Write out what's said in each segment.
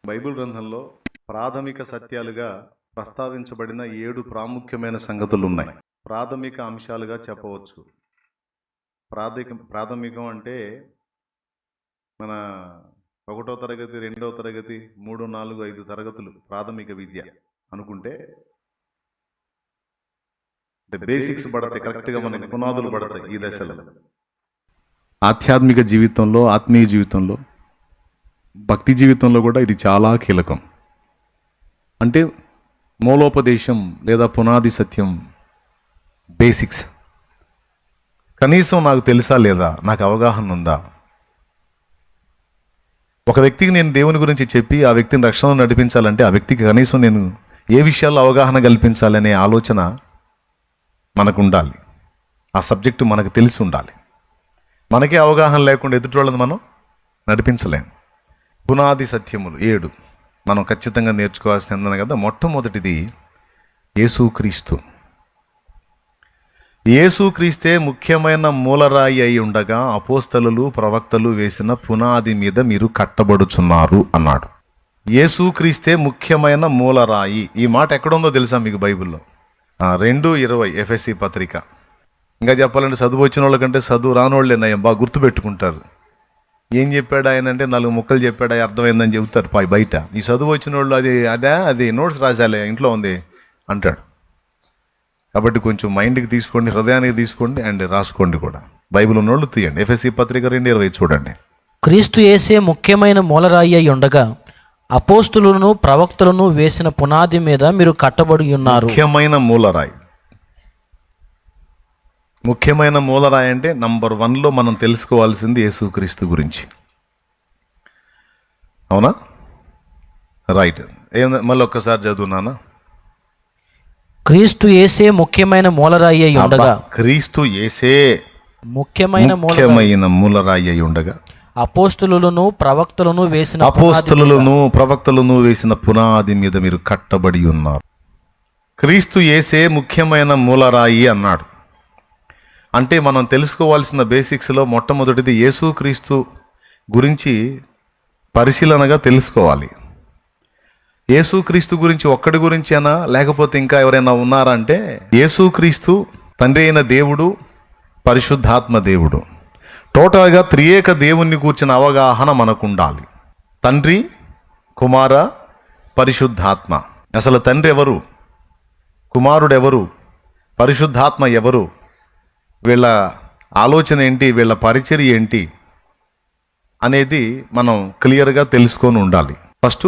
Bible గ్రంథంలో ప్రాథమిక సత్యాలుగా ప్రస్తావించబడిన 7 ప్రాముఖ్యమైన సంగతులు ఉన్నాయి. ప్రాథమిక అంశాలుగా చెప్పవచ్చు. ప్రాథమికం అంటే మన 1వ తరగతి, 2వ తరగతి, 3, 4, 5 తరగతులు ప్రాథమిక విద్య అనుకుంటే బేసిక్స్ పడతాయి. కరెక్ట్గా మనకి పునాదులు పడతాయి ఈ దశలో. ఆధ్యాత్మిక జీవితంలో, ఆత్మీయ జీవితంలో, భక్తి జీవితంలో కూడా ఇది చాలా కీలకం. అంటే మూలోపదేశం లేదా పునాది సత్యం, బేసిక్స్. కనీసం నాకు తెలుసా లేదా, నాకు అవగాహన ఉందా? ఒక వ్యక్తికి నేను దేవుని గురించి చెప్పి ఆ వ్యక్తిని రక్షణలో నడిపించాలంటే ఆ వ్యక్తికి కనీసం నేను ఏ విషయాల్లో అవగాహన కల్పించాలనే ఆలోచన మనకు ఉండాలి. ఆ సబ్జెక్టు మనకు తెలిసి ఉండాలి. మనకే అవగాహన లేకుండా ఎదుటి వాళ్ళని మనం నడిపించలేం. పునాది సత్యములు 7 మనం ఖచ్చితంగా నేర్చుకోవాల్సింది కదా. మొట్టమొదటిది యేసుక్రీస్తు. యేసుక్రీస్తే ముఖ్యమైన మూలరాయి అయి ఉండగా అపోస్తలులు, ప్రవక్తలు వేసిన పునాది మీద మీరు కట్టబడుచున్నారు అన్నాడు. యేసుక్రీస్తే ముఖ్యమైన మూలరాయి. ఈ మాట ఎక్కడుందో తెలుసా మీకు బైబిల్లో? 2:20 ఎఫెసీ పత్రిక. ఇంకా చెప్పాలంటే చదువు వచ్చిన వాళ్ళకంటే చదువు రానోళ్ళే నయం, బాగా గుర్తుపెట్టుకుంటారు. ఏం చెప్పాడు ఆయన అంటే 4 ముక్కలు చెప్పాడు, అర్థమైందని చెబుతారు బయట. ఈ చదువు వచ్చిన వాళ్ళు అది నోట్స్ రాసాలే, ఇంట్లో ఉంది అంటాడు. కాబట్టి కొంచెం మైండ్కి తీసుకోండి, హృదయానికి తీసుకోండి, అండ్ రాసుకోండి కూడా. బైబిల్ ఉన్నోళ్ళు తీయండి. ఎఫెసీ పత్రిక 2:20 చూడండి. క్రీస్తు యేసే ముఖ్యమైన మూలరాయి అయి ఉండగా అపోస్తులను, ప్రవక్తలను వేసిన పునాది మీద మీరు కట్టబడి ఉన్నారు. ముఖ్యమైన మూలరాయి. ముఖ్యమైన మూలరాయి అంటే నంబర్ 1లో మనం తెలుసుకోవాల్సింది యేసుక్రీస్తు గురించి. అవునా? రైట్. మళ్ళీ ఒక్కసారి చదువునానా? క్రీస్తు యేసే ముఖ్యమైన మూలరాయి అయి ఉండగా. క్రీస్తు యేసే ముఖ్యమైన మూలరాయి అయి ఉండగా అపోస్తులను, ప్రవక్తలను వేసిన పునాది మీద మీరు కట్టబడి ఉన్నారు. క్రీస్తు యేసే ముఖ్యమైన మూలరాయి అన్నాడు. అంటే మనం తెలుసుకోవాల్సిన బేసిక్స్లో మొట్టమొదటిది యేసుక్రీస్తు గురించి పరిశీలనగా తెలుసుకోవాలి. యేసుక్రీస్తు గురించి ఒక్కడి గురించేనా, లేకపోతే ఇంకా ఎవరైనా ఉన్నారా అంటే, యేసుక్రీస్తు తండ్రి అయిన దేవుడు, పరిశుద్ధాత్మ దేవుడు. టోటల్గా త్రియేక దేవుణ్ణి కూర్చిన అవగాహన మనకు ఉండాలి. తండ్రి, కుమార, పరిశుద్ధాత్మ. అసలు తండ్రి ఎవరు, కుమారుడు ఎవరు, పరిశుద్ధాత్మ ఎవరు, వీళ్ళ ఆలోచన ఏంటి, వీళ్ళ పరిచర్య ఏంటి అనేది మనం క్లియర్గా తెలుసుకొని ఉండాలి. ఫస్ట్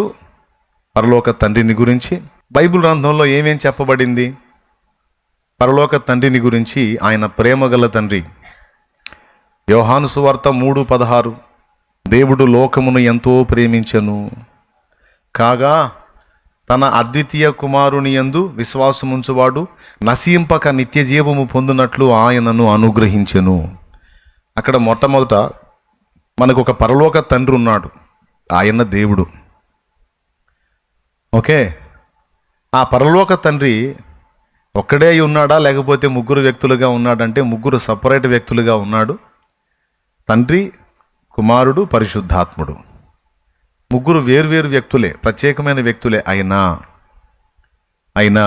పరలోక తండ్రిని గురించి బైబిల్ గ్రంథంలో ఏమేం చెప్పబడింది? పరలోక తండ్రిని గురించి ఆయన ప్రేమగల తండ్రి. యోహాను సువార్త 3:16 దేవుడు లోకమును ఎంతో ప్రేమించెను కాగా తన అద్వితీయ కుమారుని యందు విశ్వాసముంచువాడు నశింపక నిత్య జీవము పొందునట్లు ఆయనను అనుగ్రహించెను. అక్కడ మొట్టమొదట మనకు ఒక పరలోక తండ్రి ఉన్నాడు, ఆయన దేవుడు. ఓకే, ఆ పరలోక తండ్రి ఒక్కడే ఉన్నాడా, లేకపోతే ముగ్గురు వ్యక్తులుగా ఉన్నాడంటే ముగ్గురు సపరేట్ వ్యక్తులుగా ఉన్నాడు. తండ్రి, కుమారుడు, పరిశుద్ధాత్ముడు. ముగ్గురు వేర్వేరు వ్యక్తులే, ప్రత్యేకమైన వ్యక్తులే. అయినా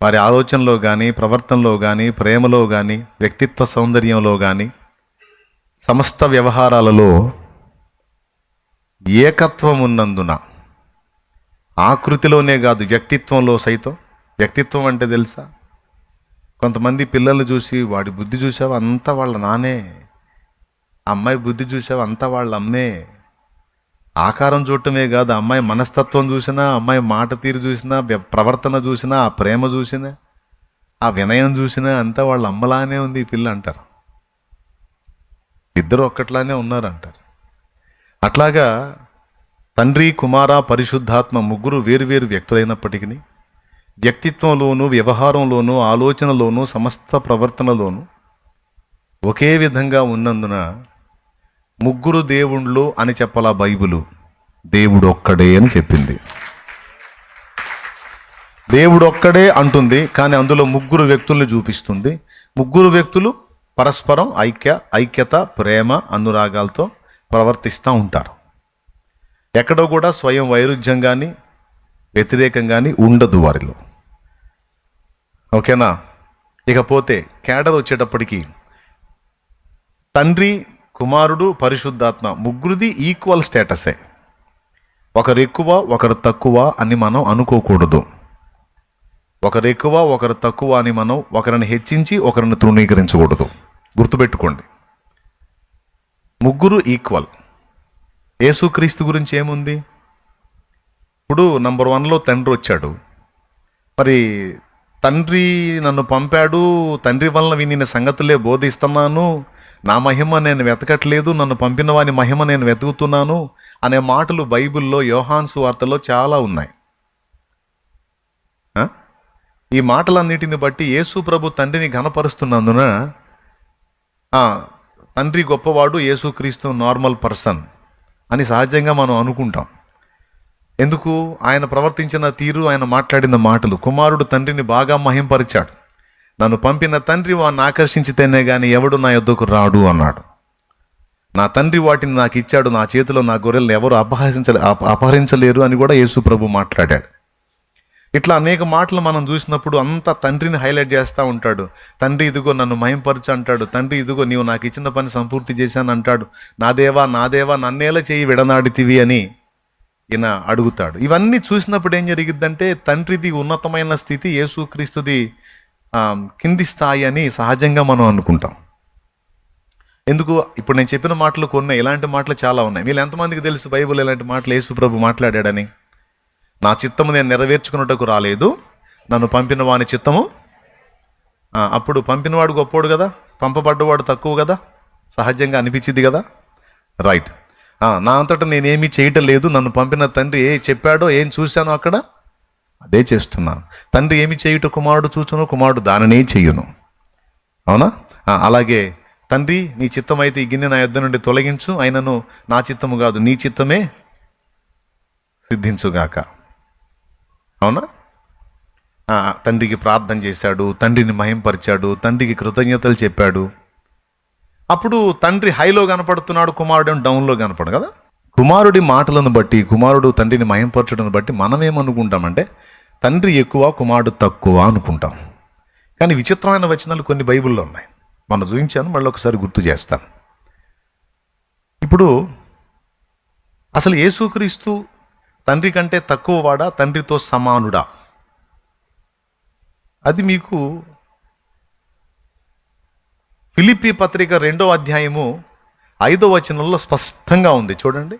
వారి ఆలోచనలో కానీ, ప్రవర్తనలో కానీ, ప్రేమలో కానీ, వ్యక్తిత్వ సౌందర్యంలో కానీ, సమస్త వ్యవహారాలలో ఏకత్వం ఉన్నందున ఆకృతిలోనే కాదు, వ్యక్తిత్వంలో సైతం. వ్యక్తిత్వం అంటే తెలుసా? కొంతమంది పిల్లలు చూసి, వాడి బుద్ధి చూసావు అంతా వాళ్ళ నానే, అమ్మాయి బుద్ధి చూసావు అంతా వాళ్ళ అమ్మే. ఆకారం చూడటమే కాదు, అమ్మాయి మనస్తత్వం చూసినా, అమ్మాయి మాట తీరు చూసినా, ప్రవర్తన చూసినా, ఆ ప్రేమ చూసినా, ఆ వినయం చూసినా అంతా వాళ్ళ అమ్మలానే ఉంది ఈ పిల్ల అంటారు. ఇద్దరు ఒక్కట్లానే ఉన్నారు అంటారు. అట్లాగా తండ్రి, కుమార, పరిశుద్ధాత్మ ముగ్గురు వేరువేరు వ్యక్తులైనప్పటికీ వ్యక్తిత్వంలోనూ, వ్యవహారంలోనూ, ఆలోచనలోనూ, సమస్త ప్రవర్తనలోనూ ఒకే విధంగా ఉన్నందున ముగ్గురు దేవుళ్ళు అని చెప్పాలా బైబిలు? దేవుడు ఒక్కడే అని చెప్పింది. దేవుడు ఒక్కడే అంటుంది, కానీ అందులో ముగ్గురు వ్యక్తుల్ని చూపిస్తుంది. ముగ్గురు వ్యక్తులు పరస్పరం ఐక్యత, ప్రేమ, అనురాగాలతో ప్రవర్తిస్తూ ఉంటారు. ఎక్కడో కూడా స్వయం వైరుధ్యం కానీ వ్యతిరేకం కానీ ఉండదు వారిలో. ఓకేనా? ఇకపోతే కేడర్ వచ్చేటప్పటికి తండ్రి, కుమారుడు, పరిశుద్ధాత్మ ముగ్గురిది ఈక్వల్ స్టేటసే. ఒకరు ఎక్కువ ఒకరు తక్కువ అని మనం అనుకోకూడదు. ఒకరు ఎక్కువ ఒకరు తక్కువ అని మనం ఒకరిని హెచ్చించి ఒకరిని తృణీకరించకూడదు. గుర్తుపెట్టుకోండి, ముగ్గురు ఈక్వల్. యేసుక్రీస్తు గురించి ఏముంది? ఇప్పుడు నంబర్ 1లో తండ్రి వచ్చాడు. మరి తండ్రి నన్ను పంపాడు, తండ్రి వలన వినిన సంగతులే బోధిస్తున్నాను, నా మహిమ నేను వెతకట్లేదు, నన్ను పంపిన వాని మహిమ నేను వెతుకుతున్నాను అనే మాటలు బైబిల్లో యోహాను సువార్తలో చాలా ఉన్నాయి. ఈ మాటలన్నిటిని బట్టి యేసు ప్రభు తండ్రిని ఘనపరుస్తున్నందున తండ్రి గొప్పవాడు, యేసుక్రీస్తు నార్మల్ పర్సన్ అని సహజంగా మనం అనుకుంటాం. ఎందుకు? ఆయన ప్రవర్తించిన తీరు, ఆయన మాట్లాడిన మాటలు. కుమారుడు తండ్రిని బాగా మహింపరిచాడు. నన్ను పంపిన తండ్రి వాడిని ఆకర్షించితేనే కానీ ఎవడు నా యొద్దకు రాడు అన్నాడు. నా తండ్రి వాటిని నాకు ఇచ్చాడు, నా చేతిలో నా గొర్రెలను ఎవరు అపహరించలేరు అని కూడా యేసు ప్రభు మాట్లాడాడు. ఇట్లా అనేక మాటలు మనం చూసినప్పుడు అంతా తండ్రిని హైలైట్ చేస్తూ ఉంటాడు. తండ్రి ఇదిగో నన్ను మహింపరచు అంటాడు. తండ్రి ఇదిగో నీవు నాకు ఇచ్చిన పని సంపూర్తి చేశాను అంటాడు. నా దేవా నన్నేలా చేయి విడనాడితివి అని ఈయన అడుగుతాడు. ఇవన్నీ చూసినప్పుడు ఏం జరిగిద్దంటే తండ్రిది ఉన్నతమైన స్థితి, యేసుక్రీస్తుది కింది స్థాయి అని సహజంగా మనం అనుకుంటాం. ఎందుకు? ఇప్పుడు నేను చెప్పిన మాటలు కొన్ని, ఇలాంటి మాటలు చాలా ఉన్నాయి. మీరు ఎంతమందికి తెలుసు బైబిల్ ఇలాంటి మాటలు యేసు ప్రభు మాట్లాడాడని? నా చిత్తము నేను నెరవేర్చుకున్నట్టుకు రాలేదు, నన్ను పంపిన వాని చిత్తము. అప్పుడు పంపినవాడు గొప్పోడు కదా, పంపబడ్డవాడు తక్కువ కదా, సహజంగా అనిపించింది కదా, రైట్. నా అంతటా నేనేమీ చేయటం లేదు, నన్ను పంపిన తండ్రి ఏ చెప్పాడో ఏం చూశానో అక్కడ అదే చేస్తున్నాను. తండ్రి ఏమి చేయుట కుమారుడు చూచును, కుమారుడు దానినే చెయ్యును. అవునా? అలాగే తండ్రి నీ చిత్తం అయితే ఈ గిన్నె నా యొద్ద నుండి తొలగించు, అయినను నా చిత్తము కాదు నీ చిత్తమే సిద్ధించుగాక. అవునా? తండ్రికి ప్రార్థన చేశాడు, తండ్రిని మహింపరిచాడు, తండ్రికి కృతజ్ఞతలు చెప్పాడు. అప్పుడు తండ్రి హైలో కనపడుతున్నాడు, కుమారుడు డౌన్లో కనపడు కదా. కుమారుడి మాటలను బట్టి, కుమారుడు తండ్రిని మహింపరచడం బట్టి మనం ఏమనుకుంటామంటే తండ్రి ఎక్కువ కుమారుడు తక్కువ అనుకుంటాం. కానీ విచిత్రమైన వచనాలు కొన్ని బైబిల్లో ఉన్నాయి. మనం చూపించాను, మళ్ళీ ఒకసారి గుర్తు చేస్తాను. ఇప్పుడు అసలు యేసుక్రీస్తు తండ్రి కంటే తక్కువ వాడా, తండ్రితో సమానుడా? అది మీకు ఫిలిప్పీ పత్రిక 2వ అధ్యాయము 5వ వచనంలో స్పష్టంగా ఉంది. చూడండి,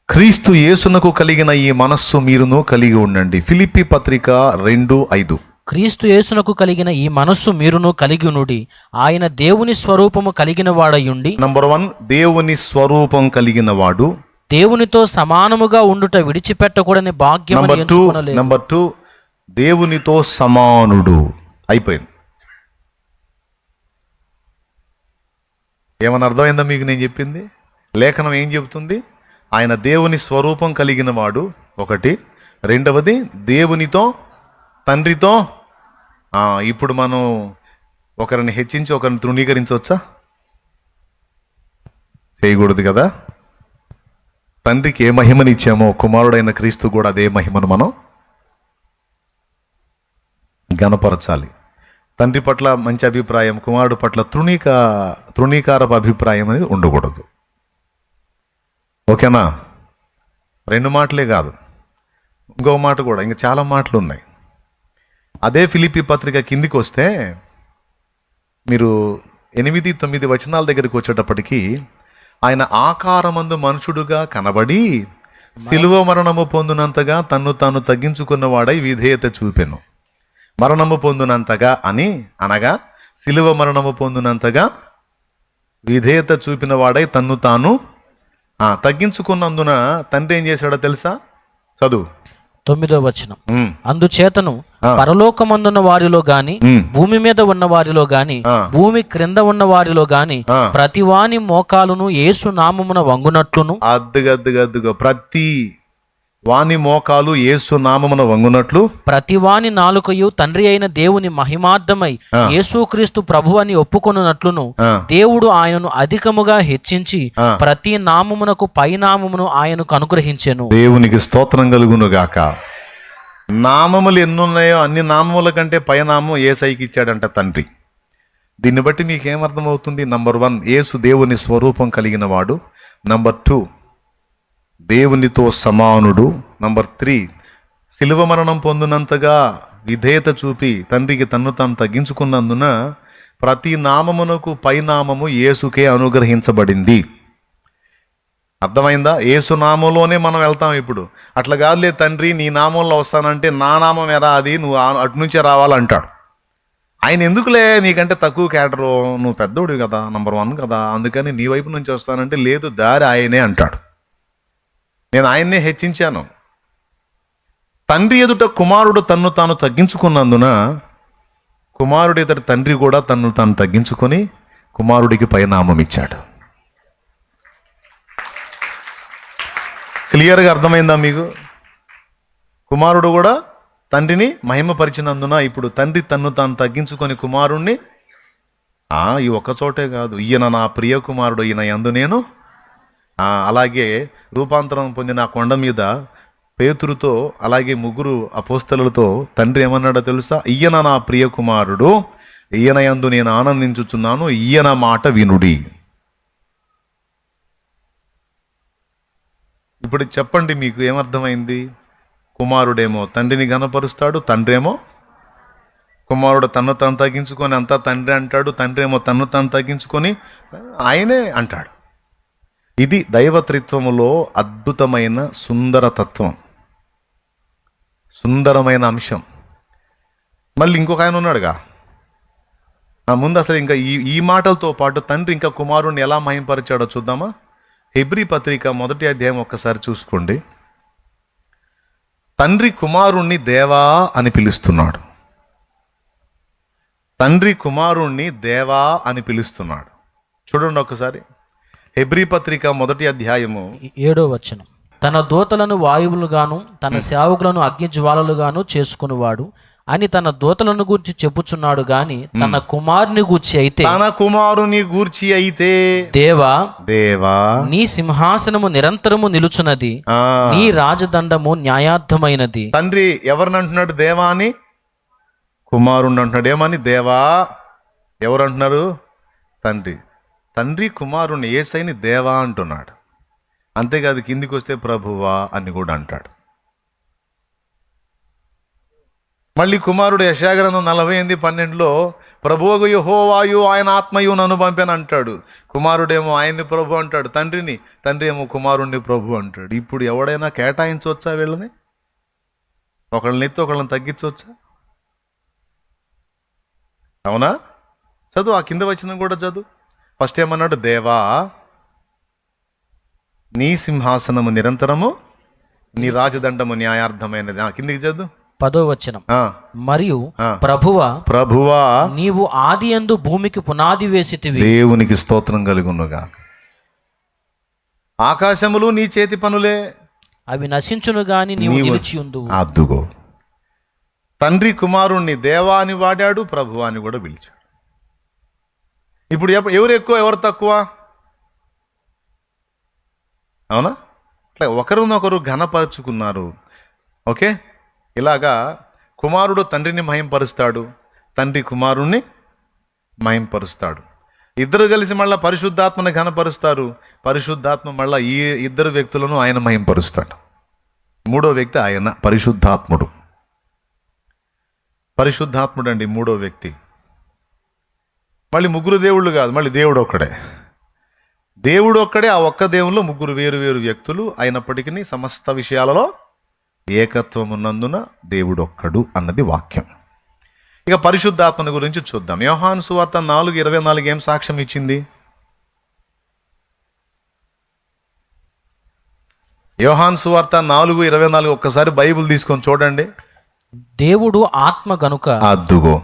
క్రీస్తు యేసునకు కలిగిన ఈ మనస్సు మీరును కలిగి ఉండండి. ఫిలిప్పీ పత్రిక 2:5. క్రీస్తు యేసునకు కలిగిన ఈ మనస్సు మీరును కలిగి ఉండుడి. ఆయన దేవుని స్వరూపము కలిగిన వాడయుండి. నంబర్ 1, దేవుని స్వరూపం కలిగిన వాడు. దేవునితో సమానముగా ఉండుట విడిచిపెట్టకూడని భాగ్యం. నంబర్ 2, దేవునితో సమానుడు. అయిపోయింది. ఏమన్నా అర్థమైందా మీకు నేను చెప్పింది? లేఖనం ఏం చెబుతుంది? ఆయన దేవుని స్వరూపం కలిగిన వాడు ఒకటి, రెండవది దేవునితో, తండ్రితో. ఇప్పుడు మనం ఒకరిని హెచ్చించి ఒకరిని తృణీకరించవచ్చా? చేయకూడదు కదా. తండ్రికి ఏ మహిమని ఇచ్చామో కుమారుడైన క్రీస్తు కూడా అదే మహిమను మనం గణపరచాలి. తండ్రి పట్ల మంచి అభిప్రాయం, కుమారుడు పట్ల తృణీకారపు అభిప్రాయం అనేది ఉండకూడదు. ఓకేనా? 2 మాటలే కాదు, ఇంకో మాట కూడా, ఇంకా చాలా మాటలు ఉన్నాయి. అదే ఫిలిప్పీ పత్రిక కిందికి వస్తే మీరు 8-9 వచనాల దగ్గరికి వచ్చేటప్పటికి, ఆయన ఆకారమందు మనుషుడుగా కనబడి శిలువ మరణము పొందినంతగా తన్ను తాను తగ్గించుకున్నవాడై విధేయత చూపెను. మరణము పొందినంతగా అని అనగా శిలువ మరణము పొందినంతగా విధేయత చూపిన వాడై తన్ను తాను తగ్గించుకున్నందున తండ్రి ఏం చేశాడో తెలుసా? చదువు 9వ వచనం. అందుచేతను పరలోకమందున్న వారిలో గాని, భూమి మీద ఉన్న వారిలో గాని, భూమి క్రింద ఉన్న వారిలో గాని ప్రతివాని మోకాలును యేసు నామమున వంగునట్లును. అద్దుగా ప్రతి వాని మోకాలు యేసు నామమున వంగునట్లు ప్రతివాని నాలుకయు తండ్రి అయిన దేవుని మహిమార్థమై యేసుక్రీస్తు ప్రభు అని ఒప్పుకొనున్నట్లును దేవుడు ఆయనను అధికముగా హెచ్చించి ప్రతి నామమునకు పై నామమును ఆయనకు అనుగ్రహించెను. దేవునికి స్తోత్రం కలుగును గాక. నామములు ఎన్నున్నాయో అన్ని నామముల కంటే పై నామం యేసయ్యకి ఇచ్చాడంట తండ్రి. దీన్ని బట్టి మీకేమర్థమవుతుంది? నంబర్ 1, యేసు దేవుని స్వరూపం కలిగిన వాడు. నంబర్ 2, దేవునితో సమానుడు. నంబర్ 3, శిలువ మరణం పొందినంతగా విధేయత చూపి తండ్రికి తన్ను తాను తగ్గించుకున్నందున ప్రతి నామమునకు పై నామము యేసుకే అనుగ్రహించబడింది. అర్థమైందా? యేసు నామంలోనే మనం వెళ్తాం. ఇప్పుడు అట్లా కాదులే తండ్రి నీ నామంలో వస్తానంటే నా నామం ఎరా అది, నువ్వు అటు నుంచే రావాలంటాడు. ఆయన ఎందుకులే నీకంటే తక్కువ క్యాడరు, నువ్వు పెద్దోడు కదా, నంబర్ 1 కదా, అందుకని నీ వైపు నుంచి వస్తానంటే లేదు, దారి ఆయనే అంటాడు. నేను ఆయన్నే హెచ్చించాను. తండ్రి ఎదుట కుమారుడు తన్ను తాను తగ్గించుకున్నందున కుమారుడు ఎదుట తండ్రి కూడా తన్ను తాను తగ్గించుకొని కుమారుడికి పైనామం ఇచ్చాడు. క్లియర్గా అర్థమైందా మీకు? కుమారుడు కూడా తండ్రిని మహిమపరిచినందున ఇప్పుడు తండ్రి తన్ను తాను తగ్గించుకొని కుమారుణ్ణి ఈ ఒక్కచోటే కాదు, ఈయన నా ప్రియ కుమారుడు, ఈయన యందు నేను. అలాగే రూపాంతరం పొందిన ఆ కొండ మీద పేతురుతో అలాగే 3 అపోస్తలులతో తండ్రి ఏమన్నాడో తెలుసా? ఈయన నా ప్రియ కుమారుడు, ఈయన యందు నేను ఆనందించుచున్నాను, ఈయన మాట వినుడి. ఇప్పుడు చెప్పండి, మీకు ఏమర్థమైంది? కుమారుడేమో తండ్రిని ఘనపరుస్తాడు, తండ్రి ఏమో కుమారుడు తన్ను తాను తగ్గించుకొని అంతా తండ్రి అంటాడు, తండ్రి ఏమో తన్ను తాను తగ్గించుకొని ఆయనే అంటాడు. ఇది దైవత్రిత్వములో అద్భుతమైన సుందరతత్వం, సుందరమైన అంశం. మళ్ళీ ఇంకొక ఆయన ఉన్నాడుగా ముందు. అసలు ఇంకా ఈ మాటలతో పాటు తండ్రి ఇంకా కుమారుణ్ణి ఎలా మహింపరిచాడో చూద్దామా? హెబ్రీ పత్రిక 1వ అధ్యాయం ఒక్కసారి చూసుకోండి. తండ్రి కుమారుణ్ణి దేవా అని పిలుస్తున్నాడు. తండ్రి కుమారుణ్ణి దేవా అని పిలుస్తున్నాడు. చూడండి ఒకసారి హెబ్రీ పత్రిక 1వ అధ్యాయము 7వ వచనం. తన దూతలను వాయువులుగాను తన సేవకులను అగ్ని జ్వాలలుగాను చేసుకునివాడు అని తన దూతలను గూర్చి చెప్పుచున్నాడు గాని తన కుమారుని గూర్చి అయితే, తన కుమారుని గూర్చి అయితే, దేవా దేవా నీ సింహాసనము నిరంతరము నిలుచున్నది, నీ రాజదండము న్యాయార్థమైనది. తండ్రి ఎవరిని అంటున్నాడు? దేవా అని. కుమారుణ్ణి అంటున్నాడు ఏమని? దేవా. ఎవరు అంటున్నారు? తండ్రి. తండ్రి కుమారుణ్ణి యేసయ్యని దేవా అంటున్నాడు. అంతేకాదు, కిందికి వస్తే ప్రభువా అని కూడా అంటాడు. మళ్ళీ కుమారుడు యెషయాగ్రంథం 48:12 ప్రభువగు యెహోవాయు ఆయన ఆత్మయు నన్ను పంపాను అంటాడు. కుమారుడేమో ఆయన్ని ప్రభు అంటాడు, తండ్రి ఏమో కుమారుణ్ణి ప్రభు అంటాడు. ఇప్పుడు ఎవడైనా కేటాయించవచ్చా వీళ్ళని? ఒకళ్ళని ఎత్తి ఒకళ్ళని తగ్గించవచ్చా? అవునా? చదువు, ఆ కింద వచ్చిన కూడా చదువు. ఫస్ట్ ఏమన్నాడు? దేవా నీ సింహాసనము నిరంతరము, నీ రాజదండము న్యాయార్థమైనది. కిందికి చదువు 10వ వచనం. మరియు ప్రభువా నీవు ఆదియందు భూమికి పునాది వేసితివి. దేవునికి స్తోత్రం కలుగునుగా. ఆకాశములు నీ చేతి పనులే, అవి నశించును గాని నీవు నిలిచి ఉందువు. అద్దుగో, తండ్రి కుమారుణ్ణి దేవా అని వాడాడు, ప్రభువా అని కూడా పిలిచాడు. ఇప్పుడు ఎవరు ఎక్కువ ఎవరు తక్కువ? అవునా? అట్లా ఒకరినొకరు ఘనపరుచుకున్నారు. ఓకే, ఇలాగా కుమారుడు తండ్రిని మహింపరుస్తాడు, తండ్రి కుమారుణ్ణి మహింపరుస్తాడు. ఇద్దరు కలిసి మళ్ళీ పరిశుద్ధాత్మని ఘనపరుస్తారు, పరిశుద్ధాత్మ మళ్ళీ ఈ ఇద్దరు వ్యక్తులను ఆయన మహింపరుస్తాడు. 3వ వ్యక్తి ఆయన పరిశుద్ధాత్ముడు. పరిశుద్ధాత్ముడు అండి 3వ వ్యక్తి. మళ్ళీ 3 దేవుళ్ళు కాదు, మళ్ళీ దేవుడు ఒక్కడే. దేవుడు ఒక్కడే. ఆ ఒక్క దేవుల్లో 3 వేరు వేరు వ్యక్తులు అయినప్పటికీ సమస్త విషయాలలో ఏకత్వం ఉన్నందున దేవుడు ఒక్కడు అన్నది వాక్యం. ఇక పరిశుద్ధాత్మని గురించి చూద్దాం. యోహాను సువార్త 4:24 ఏం సాక్ష్యం ఇచ్చింది? యోహాను సువార్త 4:24 ఒక్కసారి బైబిల్ తీసుకొని చూడండి. దేవుడు ఆత్మ గనుక అద్దుగో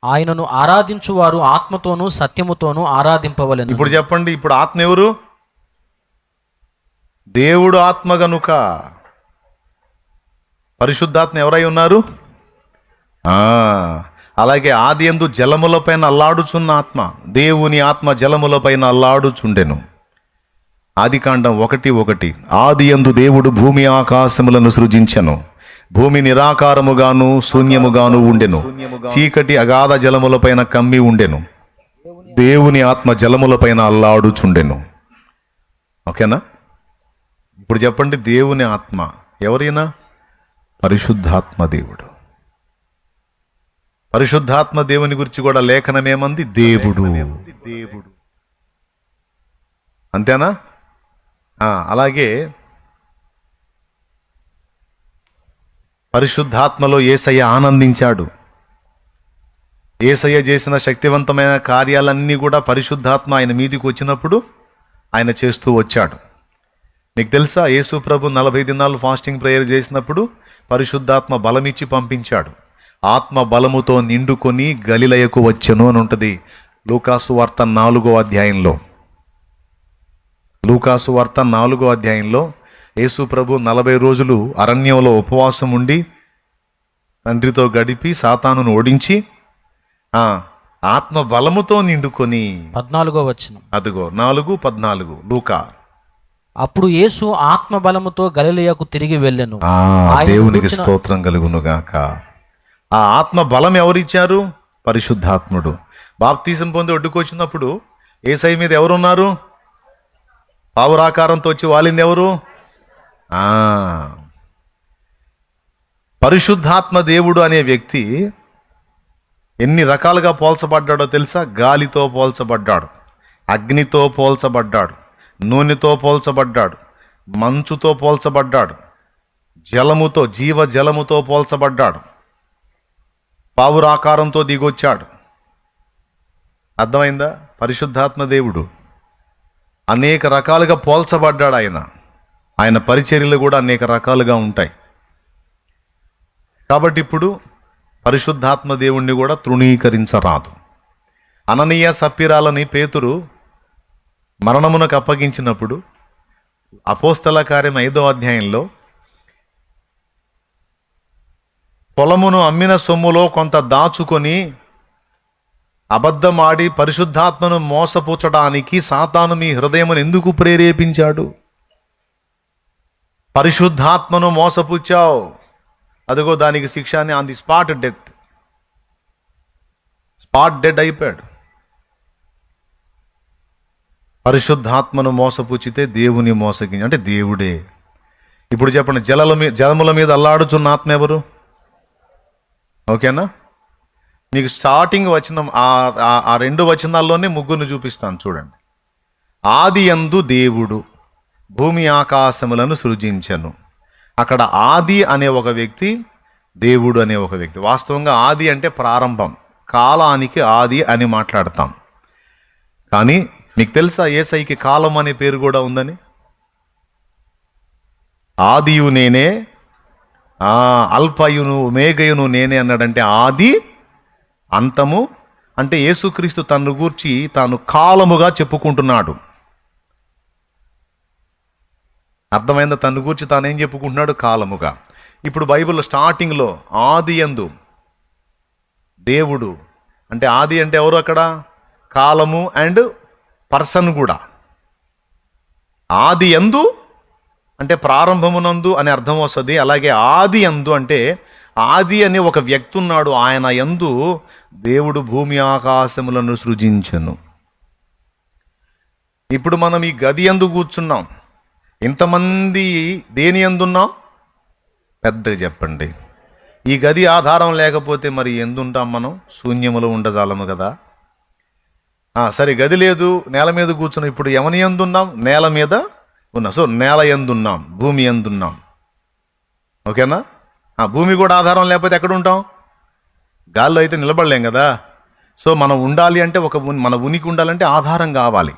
ఆయనను ఆరాధించువారు ఆత్మతోనూ సత్యముతోనూ ఆరాధింపవలెను. ఇప్పుడు చెప్పండి, ఇప్పుడు ఆత్మ ఎవరు? దేవుడు ఆత్మ గనుక పరిశుద్ధాత్మ ఎవరై ఉన్నారు? అలాగే ఆది యందు జలములపైన అల్లాడుచున్న ఆత్మ, దేవుని ఆత్మ జలములపైన అల్లాడుచుండెను. ఆదికాండం 1:1 ఆది యందు దేవుడు భూమి ఆకాశములను సృజించెను. భూమి నిరాకారముగాను శూన్యముగాను ఉండెను. చీకటి అగాధ జలములపైన కమ్మి ఉండెను. దేవుని ఆత్మ జలములపైన అల్లాడుచుండెను. ఓకేనా? ఇప్పుడు చెప్పండి, దేవుని ఆత్మ ఎవరైనా? పరిశుద్ధాత్మ దేవుడు. పరిశుద్ధాత్మ దేవుని గురించి కూడా లేఖనం ఏమంది? దేవుడు. అంతేనా? అలాగే పరిశుద్ధాత్మలో యేసయ్య ఆనందించాడు. యేసయ్య చేసిన శక్తివంతమైన కార్యాలన్నీ కూడా పరిశుద్ధాత్మ ఆయన మీదికి వచ్చినప్పుడు ఆయన చేస్తూ వచ్చాడు. మీకు తెలుసా, యేసు ప్రభు 40 దినాలు ఫాస్టింగ్ ప్రేయర్ చేసినప్పుడు పరిశుద్ధాత్మ బలమిచ్చి పంపించాడు. ఆత్మ బలముతో నిండుకొని గలిలయకు వచ్చెను అని ఉంటుంది లూకాసు వార్త 4వ అధ్యాయంలో. లూకాసు వార్త 4వ అధ్యాయంలో యేసు ప్రభు 40 రోజులు అరణ్యంలో ఉపవాసం ఉండి తండ్రితో గడిపి సాతానును ఓడించి ఆత్మ బలముతో నిండుకొని 14వ వచనం. అదిగో 4:14 లూకా. అప్పుడు యేసు ఆత్మ బలముతో గలిలయకు తిరిగి వెళ్ళెను. దేవునికి స్తోత్రం కలుగునుగాక. ఆ ఆత్మ బలం ఎవరిచ్చారు? పరిశుద్ధాత్ముడు. బాప్తీసం పొంది ఒడ్డుకొచ్చినప్పుడు యేసయ్య మీద ఎవరున్నారు? పావురాకారంతో వచ్చి వాలింది ఎవరు? పరిశుద్ధాత్మ దేవుడు అనే వ్యక్తి ఎన్ని రకాలుగా పోల్చబడ్డాడో తెలుసా? గాలితో పోల్చబడ్డాడు, అగ్నితో పోల్చబడ్డాడు, నూనెతో పోల్చబడ్డాడు, మంచుతో పోల్చబడ్డాడు, జలముతో, జీవజలముతో పోల్చబడ్డాడు, పావురాకారంతో దిగొచ్చాడు. అర్థమైందా? పరిశుద్ధాత్మ దేవుడు అనేక రకాలుగా పోల్చబడ్డాడు. ఆయన పరిచర్యలు కూడా అనేక రకాలుగా ఉంటాయి. కాబట్టి ఇప్పుడు పరిశుద్ధాత్మ దేవుణ్ణి కూడా తృణీకరించరాదు. అననీయ సప్పిరాలని పేతురు మరణమునకు అప్పగించినప్పుడు అపోస్తల కార్యం 5వ అధ్యాయంలో పొలమును అమ్మిన సొమ్ములో కొంత దాచుకొని అబద్ధమాడి పరిశుద్ధాత్మను మోసపుచ్చడానికి సాతాను మీ హృదయమును ఎందుకు ప్రేరేపించాడు? పరిశుద్ధాత్మను మోసపుచ్చావు, అదిగో దానికి శిక్ష అని ఆన్ ది స్పాట్ డెడ్ అయిపోయాడు. పరిశుద్ధాత్మను మోసపుచ్చితే దేవుని మోసగించి అంటే దేవుడే. ఇప్పుడు చెప్పండి, జలముల మీద అల్లాడుచున్న ఆత్మ ఎవరు? ఓకేనా? మీకు స్టార్టింగ్ వచనం ఆ 2 వచనాల్లోనే ముగ్గురిని చూపిస్తాను చూడండి. ఆది యందు దేవుడు భూమి ఆకాశములను సృజించెను. అక్కడ ఆది అనే ఒక వ్యక్తి, దేవుడు అనే ఒక వ్యక్తి. వాస్తవంగా ఆది అంటే ప్రారంభం, కాలానికి ఆది అని మాట్లాడతాం. కానీ మీకు తెలుసా యేసయ్యకి కాలం అనే పేరు కూడా ఉందని? ఆదియు నేనే, అల్పయును మేఘయును నేనే అన్నాడంటే ఆది అంతము అంటే యేసుక్రీస్తు తన్ను గూర్చి తాను కాలముగా చెప్పుకుంటున్నాడు. అర్థమైందా? తన్ను గూర్చి తానేం చెప్పుకుంటున్నాడు? కాలముగా. ఇప్పుడు బైబిల్ స్టార్టింగ్లో ఆది యందు దేవుడు అంటే ఆది అంటే ఎవరు? అక్కడ కాలము అండ్ పర్సన్ కూడా. ఆది యందు అంటే ప్రారంభమునందు అని అర్థం వస్తుంది. అలాగే ఆది యందు అంటే ఆది అనే ఒక వ్యక్తి ఉన్నాడు, ఆయన యందు దేవుడు భూమి ఆకాశములను సృజించెను. ఇప్పుడు మనం ఈ గది యందు కూర్చున్నాం. ఇంతమంది దేని యందున్నాం? పెద్దగా చెప్పండి. ఈ గది ఆధారం లేకపోతే మరి ఎందుంటాం మనం? శూన్యములో ఉండజాలము కదా. సరే, గది లేదు, నేల మీద కూర్చున్నాం. ఇప్పుడు ఎవని యందున్నాం? నేల మీద ఉన్నాం. సో నేల యందున్నాం, భూమి యందున్నాం. ఓకేనా? భూమి కూడా ఆధారం లేకపోతే ఎక్కడ ఉంటాం? గాల్లో అయితే నిలబడలేం కదా. సో మనం ఉండాలి అంటే మన ఉనికి ఉండాలంటే ఆధారం కావాలి.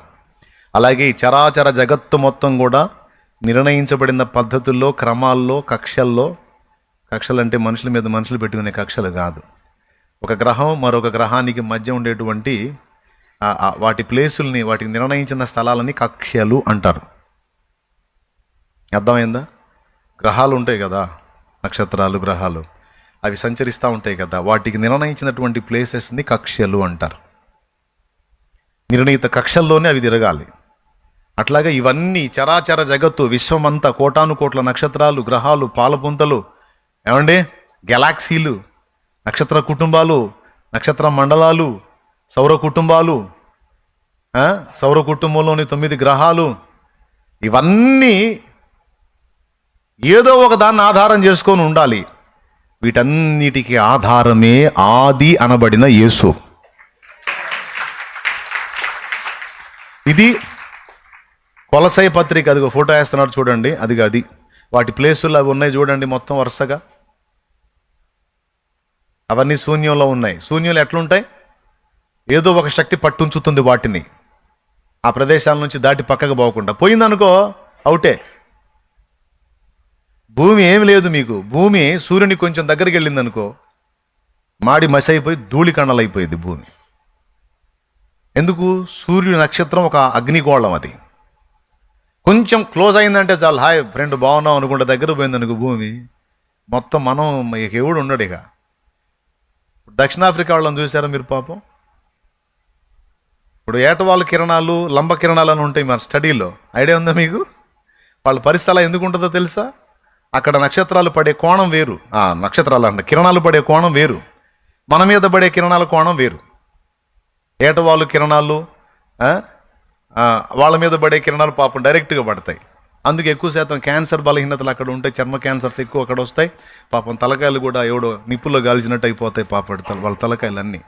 అలాగే ఈ చరాచర జగత్తు మొత్తం కూడా నిర్ణయించబడిన పద్ధతుల్లో, క్రమాల్లో, కక్షలు అంటే మనుషుల మీద మనుషులు పెట్టుకునే కక్షలు కాదు. ఒక గ్రహం మరొక గ్రహానికి మధ్య ఉండేటువంటి వాటి ప్లేసుల్ని, వాటికి నిర్ణయించిన స్థలాలని కక్ష్యలు అంటారు. అర్థమైందా? గ్రహాలు ఉంటాయి కదా, నక్షత్రాలు, గ్రహాలు అవి సంచరిస్తూ ఉంటాయి కదా, వాటికి నిర్ణయించినటువంటి ప్లేసెస్ని కక్ష్యలు అంటారు. నిర్ణీత కక్షల్లోనే అవి తిరగాలి. అట్లాగే ఇవన్నీ చరాచర జగత్తు, విశ్వమంతా, కోటాను కోట్ల నక్షత్రాలు, గ్రహాలు, పాలపుంతలు, ఏమండి, గెలాక్సీలు, నక్షత్ర కుటుంబాలు, నక్షత్ర మండలాలు, సౌర కుటుంబాలు, సౌర కుటుంబంలోని 9 గ్రహాలు, ఇవన్నీ ఏదో ఒక దాన్ని ఆధారం చేసుకొని ఉండాలి. వీటన్నిటికీ ఆధారమే ఆది అనబడిన యేసు. ఇది కొలసై పత్రిక, అదిగో ఫోటో వేస్తున్నాడు చూడండి, అది వాటి ప్లేసులు అవి ఉన్నాయి చూడండి, మొత్తం వరుసగా అవన్నీ శూన్యంలో ఉన్నాయి. శూన్యంలో ఎట్లుంటాయి? ఏదో ఒక శక్తి పట్టుంచుతుంది వాటిని ఆ ప్రదేశాల నుంచి దాటి పక్కకు పోకుండా. పోయిందనుకో అవుటే. భూమి ఏమి లేదు మీకు. భూమి సూర్యుని కొంచెం దగ్గరికి వెళ్ళిందనుకో మాడి మసి అయిపోయి ధూళి కండలైపోయింది భూమి. ఎందుకు? సూర్యుడి నక్షత్రం ఒక అగ్నిగోళం, అది కొంచెం క్లోజ్ అయిందంటే చాలు, హాయ్ ఫ్రెండ్ బాగున్నాం అనుకుంటే దగ్గర పోయిందనుకో భూమి మొత్తం మనం ఎవడు ఉండడు. ఇక దక్షిణాఫ్రికా వాళ్ళని చూసారా మీరు? పాపం ఇప్పుడు ఏటవాళ్ళ కిరణాలు, లంబ కిరణాలు అని ఉంటాయి మన స్టడీలో, ఐడియా ఉందా మీకు? వాళ్ళ పరిస్థితి అలా ఎందుకు ఉంటుందో తెలుసా? అక్కడ నక్షత్రాలు పడే కోణం వేరు, నక్షత్రాలు అంటే కిరణాలు పడే కోణం వేరు, మన మీద పడే కిరణాల కోణం వేరు. ఏటవాళ్ళు కిరణాలు, వాళ్ళ మీద పడే కిరణాలు పాపం డైరెక్ట్గా పడతాయి. అందుకే ఎక్కువ శాతం క్యాన్సర్ బలహీనతలు అక్కడ ఉంటాయి, చర్మ క్యాన్సర్స్ ఎక్కువ అక్కడ వస్తాయి. పాపం తలకాయలు కూడా ఎవడో నిప్పుల్లో గాల్చినట్టు అయిపోతాయి పాపం వాళ్ళ తలకాయలన్నీ.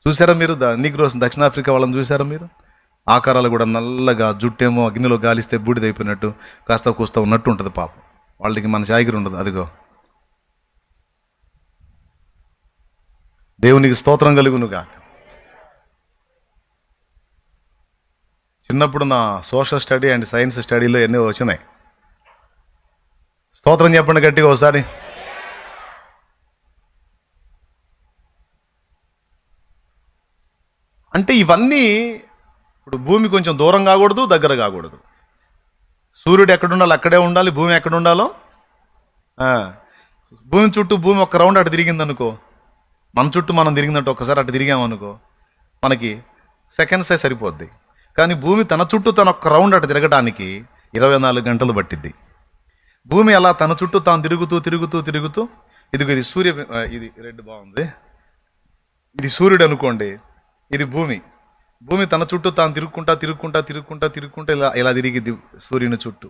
చూసారా మీరు? నీగ్రోస్ దక్షిణాఫ్రికా వాళ్ళని చూసారా మీరు? ఆకారాలు కూడా నల్లగా, జుట్టేమో అగ్నిలో గాలిస్తే బూడిదైపోయినట్టు కాస్త కూస్తా ఉన్నట్టు ఉంటుంది పాపం. వాళ్ళకి మన జాగిరి ఉండదు. అదిగో దేవునికి స్తోత్రం కలుగునుగా. చిన్నప్పుడు నా సోషల్ స్టడీ అండ్ సైన్స్ స్టడీలో ఎన్నో వచ్చినాయి. స్తోత్రం చెప్పండి గట్టిగా ఒకసారి. అంటే ఇవన్నీ ఇప్పుడు భూమి కొంచెం దూరం కాకూడదు, దగ్గర కాకూడదు. సూర్యుడు ఎక్కడ ఉండాలి అక్కడే ఉండాలి. భూమి ఎక్కడ ఉండాలో, భూమి చుట్టూ భూమి ఒక రౌండ్ అటు తిరిగిందనుకో, మన చుట్టూ మనం తిరిగిందంటే ఒక్కసారి అటు తిరిగామనుకో మనకి సెకండ్సే సరిపోద్ది. కానీ భూమి తన చుట్టూ తన ఒక్క రౌండ్ అటు తిరగడానికి 24 గంటలు పట్టిద్ది. భూమి అలా తన చుట్టూ తాను తిరుగుతూ తిరుగుతూ తిరుగుతూ, ఇది ఇది రెడ్ బాగుంది, ఇది సూర్యుడు అనుకోండి, ఇది భూమి. భూమి తన చుట్టూ తాను తిరుగుకుంటా తిరుగుకుంటా తిరుగుకుంటా తిరుగుకుంటా ఇలా తిరిగిద్ది సూర్యుని చుట్టూ.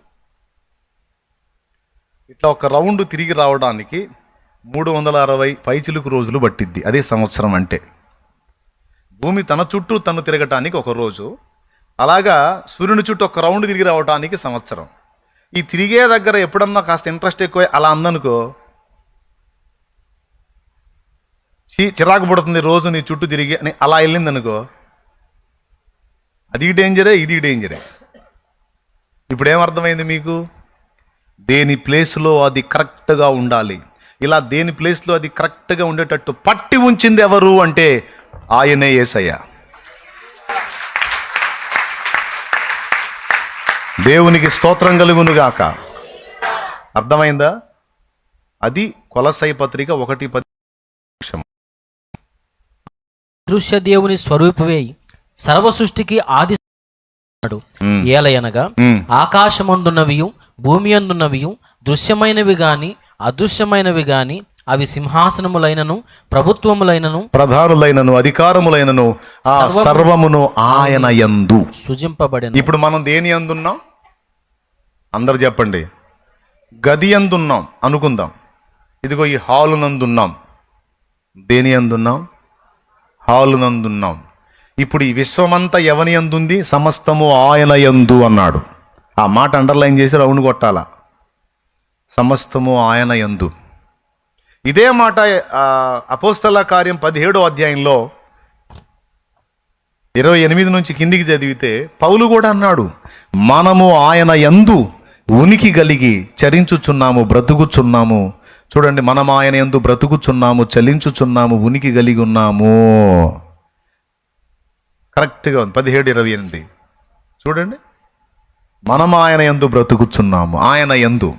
ఇట్లా ఒక రౌండ్ తిరిగి రావడానికి 360 పైచిలుకు రోజులు పట్టిద్ది. అదే సంవత్సరం అంటే. భూమి తన చుట్టూ తను తిరగటానికి ఒక రోజు, అలాగా సూర్యుని చుట్టూ ఒక రౌండ్ తిరిగి రావడానికి సంవత్సరం. ఈ తిరిగే దగ్గర ఎప్పుడన్నా కాస్త ఇంట్రెస్ట్ ఎక్కువ అలా అందనుకో చిరాకు పడుతుంది, రోజు నీ చుట్టూ తిరిగి అని అలా వెళ్ళిందనుకో, అది డేంజరే, ఇది డేంజరే. ఇప్పుడు ఏమర్థమైంది మీకు? దేని ప్లేస్లో అది కరెక్ట్గా ఉండాలి. ఇలా దేని ప్లేస్లో అది కరెక్ట్గా ఉండేటట్టు పట్టి ఉంచింది ఎవరు అంటే ఆయనే యేసయ్య. దేవునికి స్తోత్రం కలుగునుగాక. అర్థమైందా? అది కొలసై పత్రిక 1:10. దృశ్య దేవుని స్వరూపమే సర్వ సృష్టికి ఆది ఏలయనగా ఆకాశమందున్నవియు భూమి అందున్నవియు దృశ్యమైనవి గాని అదృశ్యమైనవి గాని అవి సింహాసనములైనను ప్రభుత్వములైనను ప్రధానులైనను అధికారములైనను ఆ సర్వమును ఆయన యందు సృజింపబడిన. ఇప్పుడు మనం దేని యందున్నాం? అందరు చెప్పండి. గది యందున్నాం అనుకుందాం. ఇదిగో ఈ హాలు నందున్నాం. దేని యందున్నాం? హాలు నందున్నాం. ఇప్పుడు ఈ విశ్వమంతా ఎవని యందుంది? సమస్తము ఆయన యందు అన్నాడు. ఆ మాట అండర్లైన్ చేసి రౌండ్ కొట్టాల. సమస్తము ఆయన యందు. ఇదే మాట అపోస్తల కార్యం 17వ అధ్యాయంలో 28 నుంచి కిందికి చదివితే పౌలు కూడా అన్నాడు, మనము ఆయన యందు ఉనికి కలిగి చరించుచున్నాము, బ్రతుకుచున్నాము. చూడండి, మనం ఆయన యందు బ్రతుకుచున్నాము, చలించుచున్నాము, ఉనికి కలిగి ఉన్నాము. కరెక్ట్గా ఉంది. 17:28 చూడండి. మనం ఆయన యందు బ్రతుకుచున్నాము. ఆయన యందు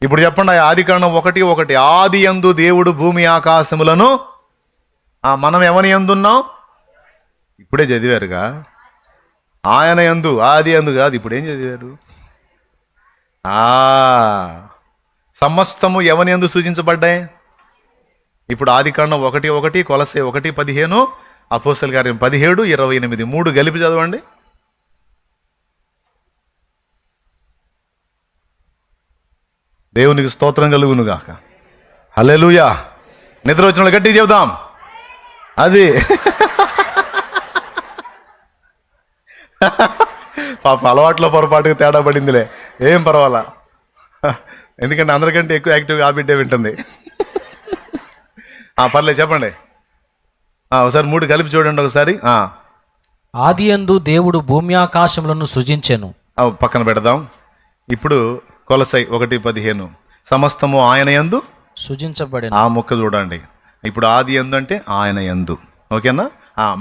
ఇప్పుడు చెప్పండి, ఆదికాండం 1:1, ఆది యందు దేవుడు భూమి ఆకాశములను, మనం ఎవని యందున్నాం? ఇప్పుడే చదివారుగా, ఆయన యందు, ఆది యందు కాదు, ఇప్పుడు ఏం చదివారు? సమస్తము ఎవని యందు సృజించబడ్డాయి? ఇప్పుడు ఆదికాండం 1:1, కొలస్సే 1:15, అపోస్తలుల కార్యం 17:28, 3 కలిపి చదవండి. దేవునికి స్తోత్రం కలుగును గాక. హల్లెలూయా. నిద్ర వచ్చిన వాళ్ళు గట్టిగా చెబుదాం. అది పాప అలవాట్లో పొరపాటుగా తేడా పడిందిలే, ఏం పర్వాలా, ఎందుకంటే అందరికంటే ఎక్కువ యాక్టివ్గా ఆ బిడ్డే వింటుంది. పర్లేదు చెప్పండి, ఒకసారి 3 కలిపి చూడండి ఒకసారి. ఆదియందు దేవుడు భూమి ఆకాశములను సృజించెను. పక్కన పెడదాం. ఇప్పుడు కొలసై 1:15, సమస్తము ఆయన యందు సృజించబడిన. ఆ ముక్క చూడండి. ఇప్పుడు ఆది యందు అంటే ఆయన యందు, ఓకేనా?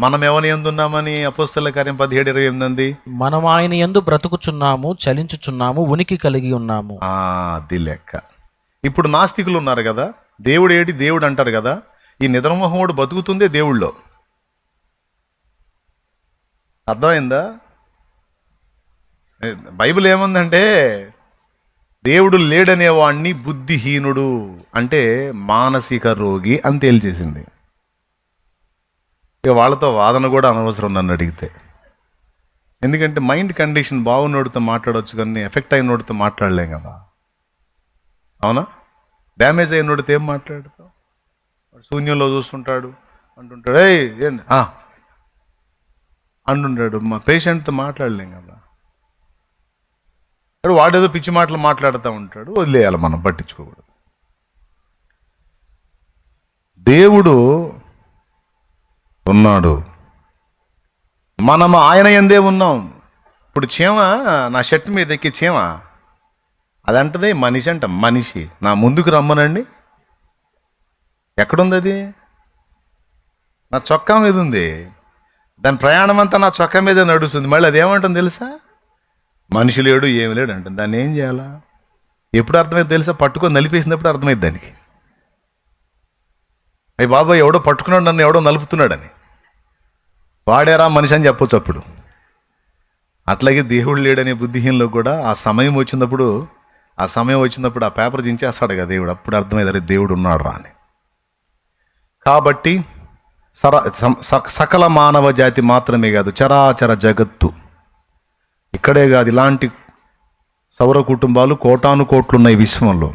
మనం ఎవరి యందు ఉన్నామని అపోస్తలుల కార్యం 17:28 అంది. మనం ఆయన యందు బ్రతుకుచున్నాము, చలించుచున్నాము, ఉనికి కలిగి ఉన్నాము. అది లెక్క. ఇప్పుడు నాస్తికులు ఉన్నారు కదా, దేవుడు ఏటి దేవుడు అంటారు కదా, ఈ నిద్రమోహముడు బతుకుతుందే దేవుళ్ళో. అర్థమైందా? బైబిల్ ఏముందంటే, దేవుడు లేడనేవాడిని బుద్ధిహీనుడు అంటే మానసిక రోగి అని తేల్చేసింది. ఇక వాళ్ళతో వాదన కూడా అనవసరం నన్ను అడిగితే. ఎందుకంటే మైండ్ కండిషన్ బాగున్నోడితో మాట్లాడవచ్చు, కానీ ఎఫెక్ట్ అయినోడితో మాట్లాడలేం కదా, అవునా? డ్యామేజ్ అయినోడితో ఏం మాట్లాడతావు? శూన్యంలో చూస్తుంటాడు, అంటుంటాడు ఏం అంటుంటాడు. మా పేషెంట్తో మాట్లాడలేం కదా. వాడేదో పిచ్చి మాటలు మాట్లాడుతూ ఉంటాడు, వదిలేయాలి, మనం పట్టించుకోకూడదు. దేవుడు ఉన్నాడు, మనం ఆయన యందే ఉన్నాం. ఇప్పుడు చీమ నా షర్ట్ మీద ఎక్కి చీమ అదంటది మనిషి అంట, మనిషి నా ముందుకు రమ్మనండి. ఎక్కడుంది అది? నా చొక్కా మీద ఉంది. దాని ప్రయాణం అంతా నా చొక్కా మీద నడుస్తుంది. మళ్ళీ అది ఏమంటుంది తెలుసా? మనిషి లేడు, ఏమి లేడు అంటుంది. దాన్ని ఏం చేయాలా? ఎప్పుడు అర్థమైంది తెలుసా? పట్టుకొని నలిపేసినప్పుడు అర్థమైంది దానికి. అయ్యి బాబాయ్ ఎవడో పట్టుకున్నాడు నన్ను, ఎవడో నలుపుతున్నాడని. వాడేరా మనిషి అని చెప్పొచ్చు అప్పుడు. అట్లాగే దేవుడు లేడనే బుద్ధిహీనలో కూడా ఆ సమయం వచ్చినప్పుడు ఆ పేపర్ దించేస్తాడు కదా దేవుడు, అప్పుడు అర్థమైంది అరే దేవుడు ఉన్నాడు రా అని. కాబట్టి సకల మానవ జాతి మాత్రమే కాదు, చరాచర జగత్తు, ఇక్కడే కాదు, ఇలాంటి సౌర కుటుంబాలు కోటాను కోట్లున్నాయి విశ్వంలో.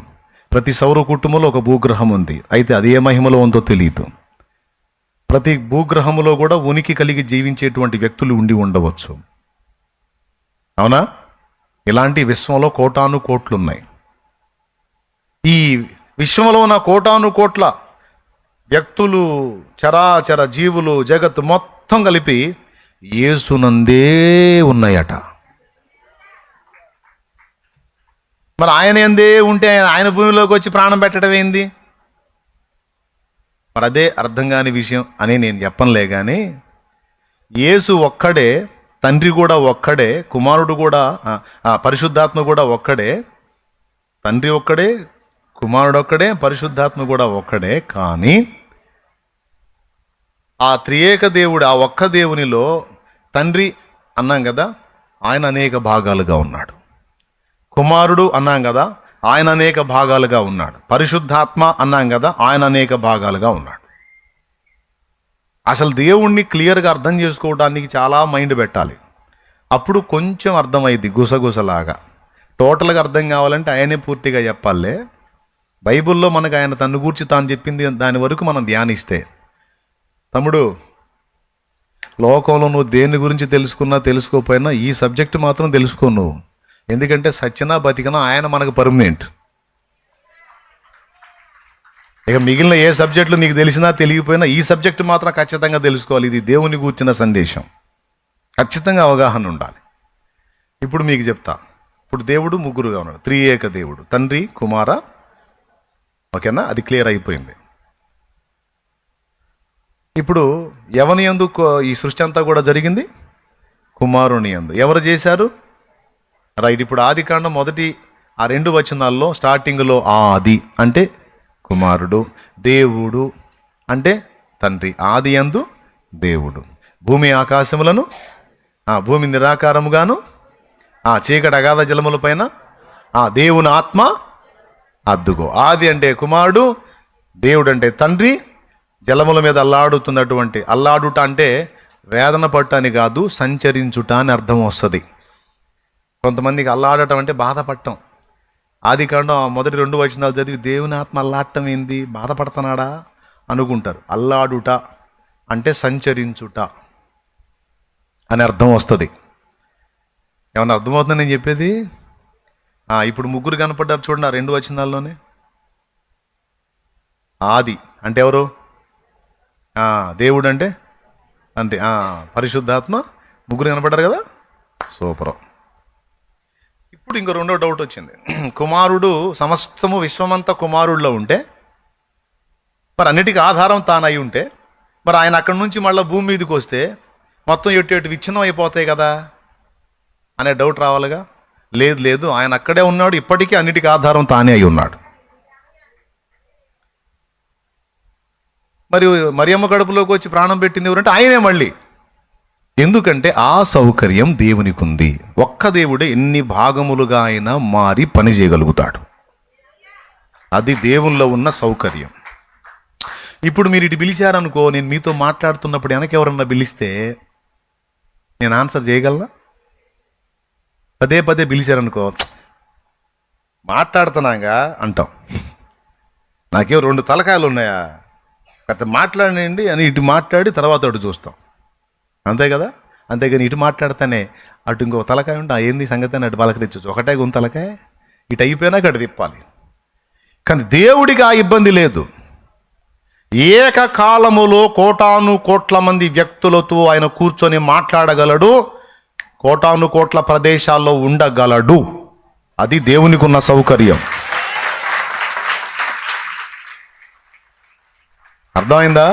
ప్రతి సౌర కుటుంబంలో ఒక భూగ్రహం ఉంది. అయితే అది ఏ మహిమలో ఉందో తెలియదు. ప్రతి భూగ్రహములో కూడా ఉనికి కలిగి జీవించేటువంటి వ్యక్తులు ఉండి ఉండవచ్చు, అవునా? ఇలాంటి విశ్వంలో కోటాను కోట్లున్నాయి. ఈ విశ్వంలో ఉన్న కోటాను కోట్ల వ్యక్తులు, చరాచర జీవులు, జగత్తు మొత్తం కలిపి యేసునందే ఉన్నాయట. మరి ఆయన ఎందే ఉంటే ఆయన భూమిలోకి వచ్చి ప్రాణం పెట్టడం ఏంది? మరి అదే అర్థం కాని విషయం అని నేను చెప్పనులే. కానీ యేసు ఒక్కడే, తండ్రి కూడా ఒక్కడే, కుమారుడు కూడా, పరిశుద్ధాత్మ కూడా ఒక్కడే. తండ్రి ఒక్కడే, కుమారుడు ఒక్కడే, పరిశుద్ధాత్మ కూడా ఒక్కడే. కానీ ఆ త్రియేక దేవుడు, ఆ ఒక్క దేవునిలో తండ్రి అన్నాం కదా, ఆయన అనేక భాగాలుగా ఉన్నాడు. కుమారుడు అన్నాం కదా, ఆయన అనేక భాగాలుగా ఉన్నాడు. పరిశుద్ధాత్మ అన్నాం కదా, ఆయన అనేక భాగాలుగా ఉన్నాడు. అసలు దేవుణ్ణి క్లియర్గా అర్థం చేసుకోవడానికి చాలా మైండ్ పెట్టాలి. అప్పుడు కొంచెం అర్థమైంది, గుసగుసలాగా. టోటల్గా అర్థం కావాలంటే ఆయనే పూర్తిగా చెప్పాలే. బైబిల్లో మనకు ఆయన తన్ను గూర్చి తాను చెప్పింది దాని వరకు మనం ధ్యానిస్తే, తమ్ముడు లోకంలో నువ్వు దేని గురించి తెలుసుకున్నా తెలుసుకోకపోయినా ఈ సబ్జెక్ట్ మాత్రం తెలుసుకో నువ్వు. ఎందుకంటే సచ్చినా బతికినా ఆయన మనకు పర్మనెంట్. ఇక మిగిలిన ఏ సబ్జెక్టులు నీకు తెలిసినా తెలియకపోయినా ఈ సబ్జెక్టు మాత్రం ఖచ్చితంగా తెలుసుకోవాలి. ఇది దేవుని గూర్చిన సందేశం, ఖచ్చితంగా అవగాహన ఉండాలి. ఇప్పుడు మీకు చెప్తా. ఇప్పుడు దేవుడు ముగ్గురుగా ఉన్నాడు, త్రియేక దేవుడు, తండ్రి, కుమార, ఓకేనా? అది క్లియర్ అయిపోయింది. ఇప్పుడు ఎవని యందు ఈ సృష్టి అంతా కూడా జరిగింది? కుమారుని యందు. ఎవరు చేశారు? రైట్. ఇప్పుడు ఆదికాండం 1 ఆ 2 వచనాల్లో స్టార్టింగ్లో ఆది అంటే కుమారుడు, దేవుడు అంటే తండ్రి. ఆది యందు దేవుడు, భూమి ఆకాశములను, భూమి నిరాకారముగాను, చీకటి అగాధ జలముల పైన దేవుని ఆత్మ అద్దుగో. ఆది అంటే కుమారుడు, దేవుడు అంటే తండ్రి, జలముల మీద అల్లాడుతున్నటువంటి, అల్లాడుట అంటే వేదన పట్టు అని కాదు, సంచరించుట అని అర్థం వస్తుంది. కొంతమందికి అల్లాడటం అంటే బాధపడటం. ఆదికాండం మొదటి 2 వచనాలు చదివి దేవుని ఆత్మ అల్లాడటం ఏంది, బాధపడుతున్నాడా అనుకుంటారు. అల్లాడుట అంటే సంచరించుట అని అర్థం వస్తుంది. ఏమన్నా అర్థమవుతుందని నేను చెప్పేది? ఇప్పుడు ముగ్గురు కనపడ్డారు చూడండి ఆ 2 వచనాల్లోనే. ఆది అంటే ఎవరు? దేవుడు అంటే అంతే, పరిశుద్ధాత్మ, ముగ్గురు కనపడ్డారు కదా, సూపర్. ఇప్పుడు ఇంకో 2వ డౌట్ వచ్చింది. కుమారుడు సమస్తము విశ్వమంతా కుమారుడిలో ఉంటే, మరి అన్నిటికీ ఆధారం తానై ఉంటే, మరి ఆయన అక్కడి నుంచి మళ్ళీ భూమి మీదకి వస్తే మొత్తం ఎటు విచ్ఛిన్నం అయిపోతాయి కదా అనే డౌట్ రావాలిగా. లేదు, ఆయన అక్కడే ఉన్నాడు, ఇప్పటికీ అన్నిటికీ ఆధారం తానే అయి ఉన్నాడు. మరి మరియమ్మ కడుపులోకి వచ్చి ప్రాణం పెట్టింది ఎవరంటే ఆయనే మళ్ళీ. ఎందుకంటే ఆ సౌకర్యం దేవునికి ఉంది. ఒక్క దేవుడే ఎన్ని భాగములుగా అయినా మారి పని చేయగలుగుతాడు. అది దేవుల్లో ఉన్న సౌకర్యం. ఇప్పుడు మీరు ఇటు పిలిచారనుకో, నేను మీతో మాట్లాడుతున్నప్పుడు వెనక ఎవరన్నా పిలిస్తే నేను ఆన్సర్ చేయగలనా? పదే పిలిచారనుకో, మాట్లాడుతున్నాగా అంటాం. నాకేం 2 తలకాయలు ఉన్నాయా, పెద్ద మాట్లాడండి అని ఇటు మాట్లాడి తర్వాత అటు చూస్తాం, అంతే కదా. అంతేగాని ఇటు మాట్లాడితేనే అటు ఇంకో తలకాయ ఉంటే ఏంది సంగతి అని అటు పలకరించవచ్చు. ఒకటే తలకాయ, ఇటు అయిపోయినాక అటు తిప్పాలి. కానీ దేవుడికి ఆ ఇబ్బంది లేదు. ఏకకాలములో కోటాను కోట్ల మంది వ్యక్తులతో ఆయన కూర్చొని మాట్లాడగలడు, కోటాను కోట్ల ప్రదేశాల్లో ఉండగలడు. అది దేవునికి ఉన్న సౌకర్యం. అర్థమైందా?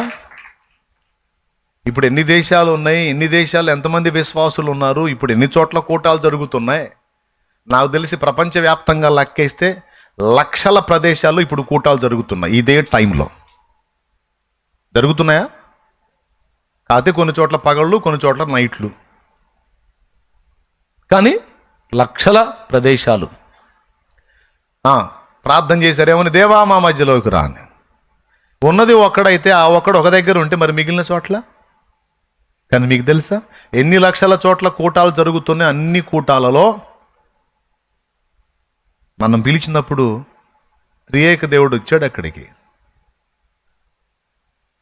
ఇప్పుడు ఎన్ని దేశాలు ఉన్నాయి, ఎన్ని దేశాలు ఎంతమంది విశ్వాసులు ఉన్నారు, ఇప్పుడు ఎన్ని చోట్ల కూటాలు జరుగుతున్నాయి? నాకు తెలిసి ప్రపంచవ్యాప్తంగా లెక్కేస్తే లక్షల ప్రదేశాల్లో ఇప్పుడు కూటాలు జరుగుతున్నాయి. ఇదే టైంలో జరుగుతున్నాయా? కాకపోతే కొన్ని చోట్ల పగళ్ళు, కొన్ని చోట్ల నైట్లు, కానీ లక్షల ప్రదేశాలు. ప్రార్థన చేశారేమని, దేవా మా మధ్యలోకి రాని. ఉన్నది ఒక్కడైతే ఆ ఒక్కడు ఒక దగ్గర ఉంటే మరి మిగిలిన చోట్ల? కానీ మీకు తెలుసా ఎన్ని లక్షల చోట్ల కూటాలు జరుగుతున్నాయి? అన్ని కూటాలలో మనం పిలిచినప్పుడు త్రియేక దేవుడు వచ్చాడు అక్కడికి.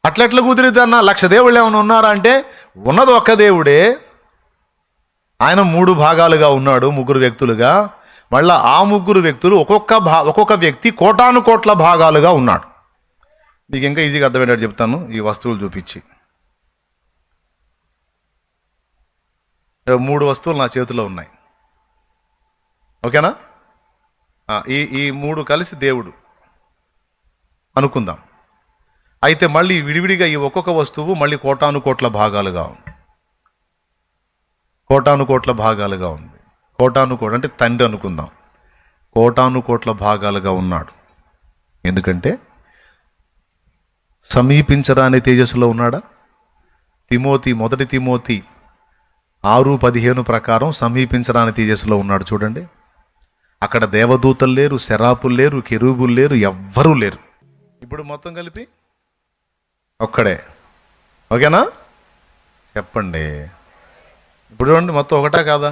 అట్లెట్లా కుదిరిద్దన్నా? 1,00,000 దేవుళ్ళు ఏమైనా ఉన్నారా అంటే ఉన్నది ఒక్క దేవుడే. ఆయన 3 భాగాలుగా ఉన్నాడు, 3 వ్యక్తులుగా. మళ్ళా ఆ 3 వ్యక్తులు ఒక్కొక్క వ్యక్తి కోటాను కోట్ల భాగాలుగా ఉన్నాడు. మీకు ఇంకా ఈజీగా అర్థమయ్యేటట్టు చెప్తాను ఈ వస్తువులు చూపించి. 3 వస్తువులు నా చేతిలో ఉన్నాయి, ఓకేనా? ఈ 3 కలిసి దేవుడు అనుకుందాం. అయితే మళ్ళీ విడివిడిగా ఈ ఒక్కొక్క వస్తువు మళ్ళీ కోటాను కోట్ల భాగాలుగా ఉంది. కోటాను కోట్ల భాగాలుగా ఉంది. కోటాను కోట్ల అంటే తండ్రి అనుకుందాం. కోటాను కోట్ల భాగాలుగా ఉన్నాడు. ఎందుకంటే సమీపించరాని తేజస్సులో ఉన్నాడా? మొదటి తిమోతి 6:15 ప్రకారం సమీపించరాని తేజస్సులో ఉన్నాడు. చూడండి, అక్కడ దేవదూతలు లేరు, శరాపులు లేరు, కెరూబులు లేరు, ఎవ్వరూ లేరు. ఇప్పుడు మొత్తం కలిపి ఒక్కడే, ఓకేనా? చెప్పండి. ఇప్పుడు చూడండి, మొత్తం ఒకటా కాదా?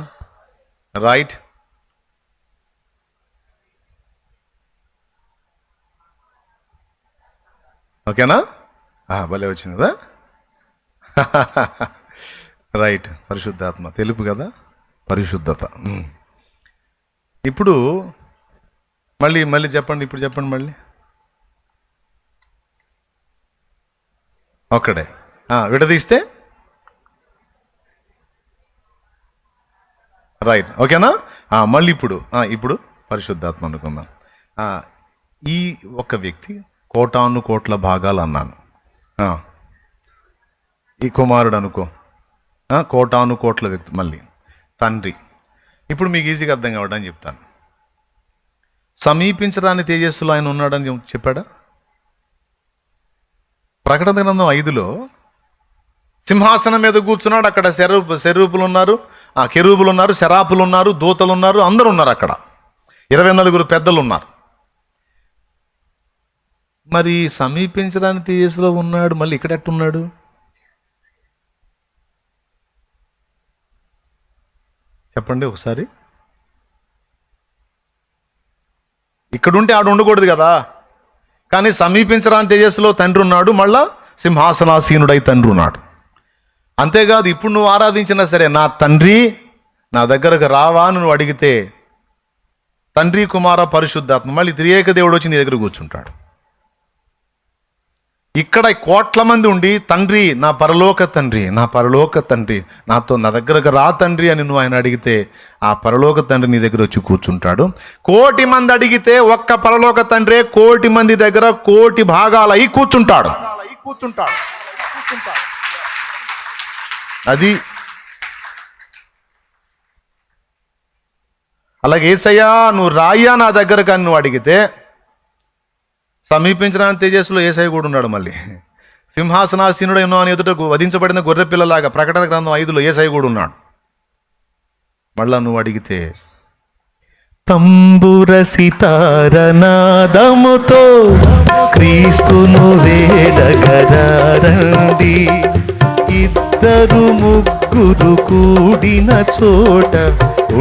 రైట్. ఓకేనా? భలే వచ్చింది కదా. రైట్. పరిశుద్ధాత్మ తెలుపు కదా, పరిశుద్ధత. ఇప్పుడు మళ్ళీ చెప్పండి. ఇప్పుడు చెప్పండి మళ్ళీ. ఒక్కడే. విడదీస్తే రైట్, ఓకేనా? మళ్ళీ ఇప్పుడు పరిశుద్ధాత్మ అనుకుందాం. ఈ ఒక వ్యక్తి కోటాను కోట్ల భాగాలు అన్నాను. ఈ కుమారుడు అనుకో, కోటాను కోట్ల వ్యక్తి, మళ్ళీ తండ్రి. ఇప్పుడు మీకు ఈజీగా అర్థం కావడానికి చెప్తాను. సమీపించరాని తేజస్సులో ఆయన ఉన్నాడని చెప్పాడా? ప్రకటన గ్రంథం 5లో సింహాసనం మీద కూర్చున్నాడు. అక్కడ శరూపులు ఉన్నారు, కెరూబులు ఉన్నారు, శరాపులు ఉన్నారు, దూతలు ఉన్నారు, అందరూ ఉన్నారు. అక్కడ 24 పెద్దలు ఉన్నారు. మరి సమీపించరాని తేజస్సులో ఉన్నాడు, మళ్ళీ ఇక్కడ ఎట్టున్నాడు? చెప్పండి ఒకసారి. ఇక్కడుంటే ఆడు ఉండకూడదు కదా. కానీ సమీపించరాని తేజస్సులో తండ్రి ఉన్నాడు, మళ్ళా సింహాసనాసీనుడై తండ్రి ఉన్నాడు. అంతేకాదు, ఇప్పుడు నువ్వు ఆరాధించినా సరే, నా తండ్రి నా దగ్గరకు రావా అని నువ్వు అడిగితే తండ్రి, కుమార, పరిశుద్ధాత్మ, మళ్ళీ త్రియేక దేవుడు వచ్చి నీ దగ్గర కూర్చుంటాడు. ఇక్కడ కోట్ల మంది ఉండి తండ్రి, నా పరలోక తండ్రి, నా పరలోక తండ్రి, నా దగ్గరకు రా తండ్రి అని నువ్వు ఆయన అడిగితే ఆ పరలోక తండ్రి నీ దగ్గర వచ్చి కూర్చుంటాడు. 1,000,000 మంది అడిగితే ఒక్క పరలోక తండ్రే 1,000,000 మంది దగ్గర 1,000,000 భాగాలు అయి కూర్చుంటాడు. అది అలాగే యేసయ్యా నువ్వు రాయ్యా నా దగ్గర కానీ నువ్వు అడిగితే సమీపించడానికి తేజస్సులో యేసయ్య కూడా ఉన్నాడు. మళ్ళీ సింహాసనాసీనుడు ఎన్నో అని ఎదుట వధించబడిన గొర్రె పిల్లలాగా ప్రకటన గ్రంథం 5లో యేసయ్య కూడా ఉన్నాడు. మళ్ళా నువ్వు అడిగితే తంబుర సితారనాదముతో క్రీస్తును వేడగరండి, 2-3 కూడిన చోట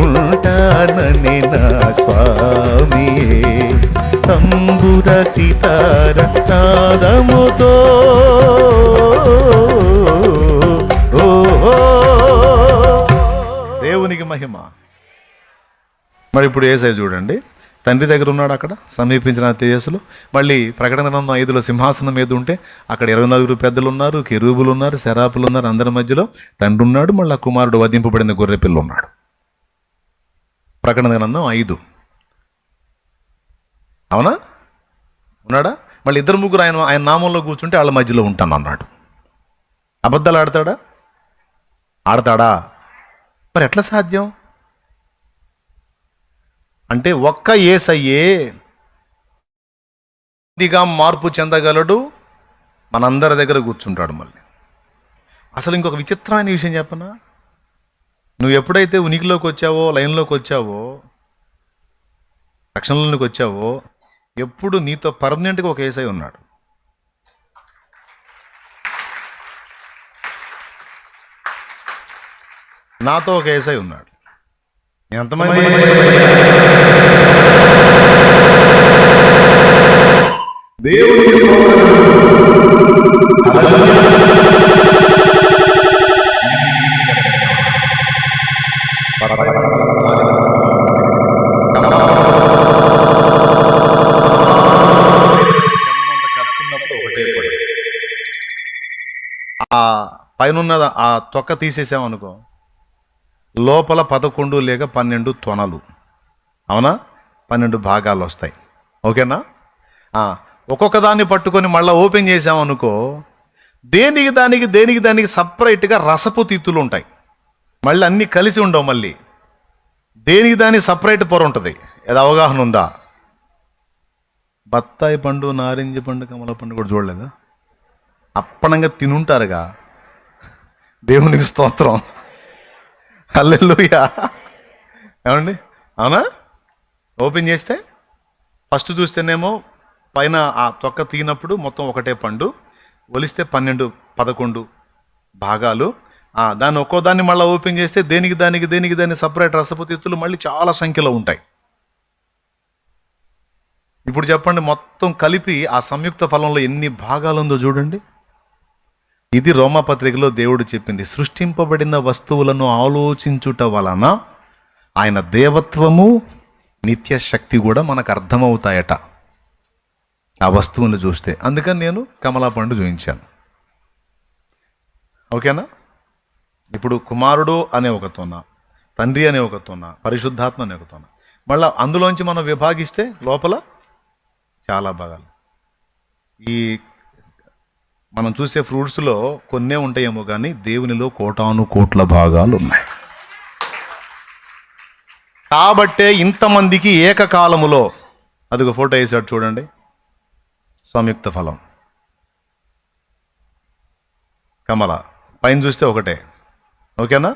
ఉంటానని నా స్వామియే. తంబుర సితారనాదముతో దేవునికి మహిమ. మరి ఇప్పుడు యేసయ్య చూడండి, తండ్రి దగ్గర ఉన్నాడు, అక్కడ సమీపించిన తేజస్సులో. మళ్ళీ ప్రకటన గ్రంథం 5లో సింహాసనం మీద ఉంటే అక్కడ 24 పెద్దలు ఉన్నారు, కెరూబులు ఉన్నారు, శరాపులు ఉన్నారు, అందరి మధ్యలో తండ్రి ఉన్నాడు. మళ్ళీ కుమారుడు వధింపబడిన గొర్రెపిల్ల ఉన్నాడు. ప్రకటన గ్రంథం 5, అవునా? ఉన్నాడా? మళ్ళీ 2-3 ఆయన నామంలో కూర్చుంటే వాళ్ళ మధ్యలో ఉంటాను అన్నాడు. అబద్ధాలు ఆడతాడా? మరి ఎట్లా సాధ్యం అంటే ఒక్క యేసయ్యే ఇదిగా మార్పు చెందగలడు, మనందరి దగ్గర కూర్చుంటాడు. మళ్ళీ అసలు ఇంకొక విచిత్రమైన విషయం చెప్పనా? నువ్వు ఎప్పుడైతే ఉనికిలోకి వచ్చావో, లైన్లోకి వచ్చావో, రక్షణలోకి వచ్చావో, ఎప్పుడు నీతో పర్మనెంట్గా ఒక యేసయ్య ఉన్నాడు. నాతో ఒక యేసయ్య ఉన్నాడు. ఎంతమంది ఆ పైన ఆ తొక్క తీసేసామనుకో, లోపల 11 లేక 12 తొనలు, అవునా? 12 భాగాలు వస్తాయి. ఓకేనా? ఒక్కొక్క దాన్ని పట్టుకొని మళ్ళీ ఓపెన్ చేసామనుకో, దేనికి దానికి సపరేట్గా రసపు తిత్తులు ఉంటాయి. మళ్ళీ అన్నీ కలిసి ఉండవు. మళ్ళీ దేనికి దానికి సపరేట్ పొర ఉంటుంది. ఏదో అవగాహన ఉందా? బత్తాయి పండు, నారింజ పండు, కమల పండు కూడా చూడలేదా? అప్పనంగా తినుంటారుగా. దేవునికి స్తోత్రం, హల్లెలూయా. ఏమండి, అవునా? ఓపెన్ చేస్తే ఫస్ట్ చూస్తేనేమో పైన ఆ తొక్క తీనప్పుడు మొత్తం ఒకటే పండు, ఒలిస్తే 12-11 భాగాలు. దాన్ని ఒక్కో దాన్ని మళ్ళీ ఓపెన్ చేస్తే దేనికి దాన్ని సపరేట్ రసపు తిత్తులు మళ్ళీ చాలా సంఖ్యలో ఉంటాయి. ఇప్పుడు చెప్పండి, మొత్తం కలిపి ఆ సంయుక్త ఫలంలో ఎన్ని భాగాలు ఉందో చూడండి. ఇది రోమాపత్రికలో దేవుడు చెప్పింది. సృష్టింపబడిన వస్తువులను ఆలోచించుట వలన ఆయన దేవత్వము, నిత్య శక్తి కూడా మనకు అర్థమవుతాయట ఆ వస్తువులను చూస్తే. అందుకని నేను కమలా పండు చూపించాను. ఓకేనా? ఇప్పుడు కుమారుడు అనే ఒక తొన, తండ్రి అనే ఒక తొన, పరిశుద్ధాత్మ అనే ఒక తొన. మళ్ళీ అందులోంచి మనం విభాగిస్తే లోపల చాలా భాగాలు. ఈ మనం చూసే ఫ్రూట్స్లో కొన్నే ఉంటాయేమో కానీ దేవునిలో 1,000,000 భాగాలు ఉన్నాయి. కాబట్టే ఇంతమందికి ఏకకాలములో అదిగో ఫోటో వేసాడు చూడండి, సంయుక్త ఫలం కమల, పైన చూస్తే ఒకటే. ఓకేనా?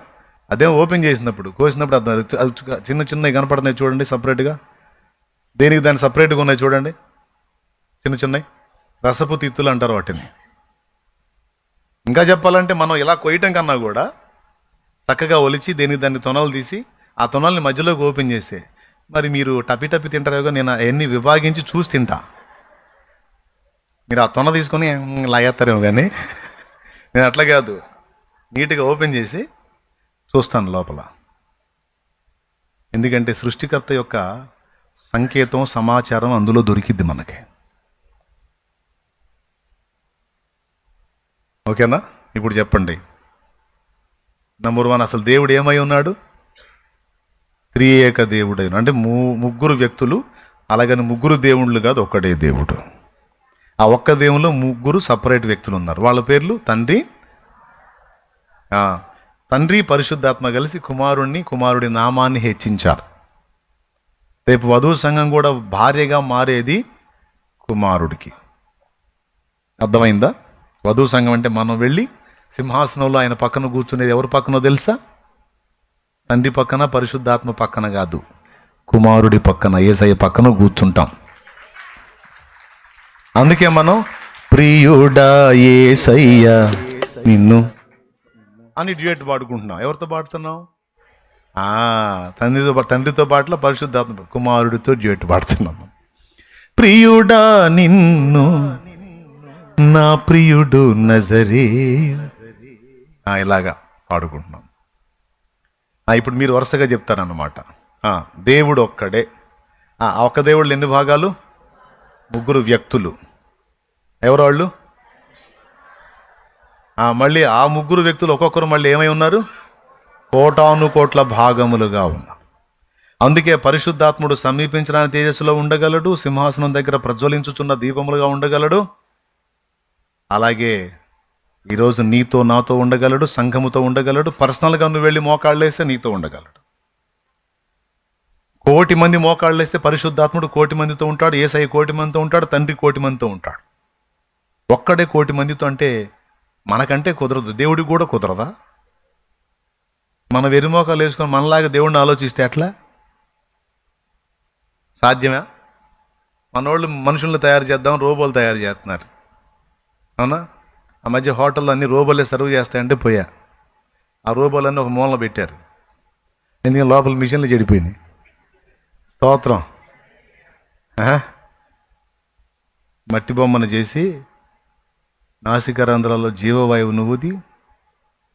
అదే ఓపెన్ చేసినప్పుడు కోసినప్పుడు అర్థం, అది చిన్న చిన్నవి కనపడుతున్నాయి చూడండి సపరేట్గా, దేనికి దాన్ని సపరేట్గా ఉన్నాయి చూడండి, చిన్న చిన్నవి రసపు తిత్తులు అంటారు వాటిని. ఇంకా చెప్పాలంటే మనం ఇలా కొయ్యటం కన్నా కూడా చక్కగా ఒలిచి దేనికి దాన్ని తొనలు తీసి ఆ తొనల్ని మధ్యలోకి ఓపెన్ చేసే. మరి మీరు టపి తింటారు, నేను అవన్నీ విభాగించి చూసి తింటా. మీరు ఆ తొన తీసుకొని లాగేస్తారేమో, కానీ నేను అట్లా కాదు, నీట్గా ఓపెన్ చేసి చూస్తాను లోపల. ఎందుకంటే సృష్టికర్త యొక్క సంకేతం, సమాచారం అందులో దొరికిద్ది మనకి. ఓకేనా? ఇప్పుడు చెప్పండి, నంబర్ 1, అసలు దేవుడు ఏమై ఉన్నాడు? త్రియేక దేవుడైన, అంటే ముగ్గురు వ్యక్తులు, అలాగని ముగ్గురు దేవుళ్ళు కాదు, ఒక్కడే దేవుడు. ఆ ఒక్క దేవుల్లో ముగ్గురు సపరేట్ వ్యక్తులు ఉన్నారు. వాళ్ళ పేర్లు తండ్రి పరిశుద్ధాత్మ కలిసి కుమారుడి నామాన్ని హెచ్చించారు. రేపు వధువు సంఘం కూడా భార్యగా మారేది కుమారుడికి. అర్థమైందా? వధువు సంఘం అంటే మనం వెళ్ళి సింహాసనంలో ఆయన పక్కన కూర్చునేది ఎవరి పక్కనో తెలుసా? తండ్రి పక్కన, పరిశుద్ధాత్మ పక్కన కాదు, కుమారుడి పక్కన, యేసయ్య పక్కన కూర్చుంటాం. అందుకే మనం ప్రియుడా యేసయ్య నిన్ను అని డ్యూయట్ పాడుకుంటున్నాం. ఎవరితో పాడుతున్నాం? తండ్రితో పాటలో పరిశుద్ధాత్మ కుమారుడితో డ్యూయట్ పాడుతున్నాం. ప్రియుడా నిన్ను నా ప్రియుడు నజరేయు, ఇలాగా పాడుకుంటున్నాం. ఇప్పుడు మీరు వరుసగా చెప్తారన్నమాట. దేవుడు ఒక్కడే. ఒక్క దేవుళ్ళు ఎన్ని భాగాలు? ముగ్గురు వ్యక్తులు. ఎవరు వాళ్ళు? మళ్ళీ ఆ ముగ్గురు వ్యక్తులు ఒక్కొక్కరు మళ్ళీ ఏమై ఉన్నారు? కోటాను కోట్ల భాగములుగా ఉన్నారు. అందుకే పరిశుద్ధాత్ముడు సమీపించడానికి తేజస్సులో ఉండగలడు, సింహాసనం దగ్గర ప్రజ్వలించుచున్న దీపములుగా ఉండగలడు. అలాగే ఈరోజు నీతో నాతో ఉండగలడు, సంఘముతో ఉండగలడు, పర్సనల్గా నువ్వు వెళ్ళి మోకాళ్ళేస్తే నీతో ఉండగలడు. 1,000,000 మంది మోకాళ్ళేస్తే పరిశుద్ధాత్ముడు 1,000,000 మందితో ఉంటాడు, యేసయ్య 1,000,000 మందితో ఉంటాడు, తండ్రి 1,000,000 మందితో ఉంటాడు. ఒక్కడే 1,000,000 మందితో అంటే మనకంటే కుదరదు, దేవుడికి కూడా కుదరదా? మన వెరిమోకాలు వేసుకొని మనలాగా దేవుడిని ఆలోచిస్తే ఎట్లా సాధ్యమా? మనోళ్ళు మనుషులను తయారు చేద్దాం, రోబోలు తయారు చేస్తున్నారు, అవునా? ఆ మధ్య హోటల్లో అన్ని రోబోలే సర్వ్ చేస్తాయంటే పోయా, ఆ రోబోలన్నీ ఒక మూలన పెట్టారు. ఎందుకంటే లోపల మిషన్లు చెడిపోయినాయి. స్తోత్రం. మట్టి బొమ్మను చేసి నాసికరంధ్రాల్లో జీవవాయువును ఊది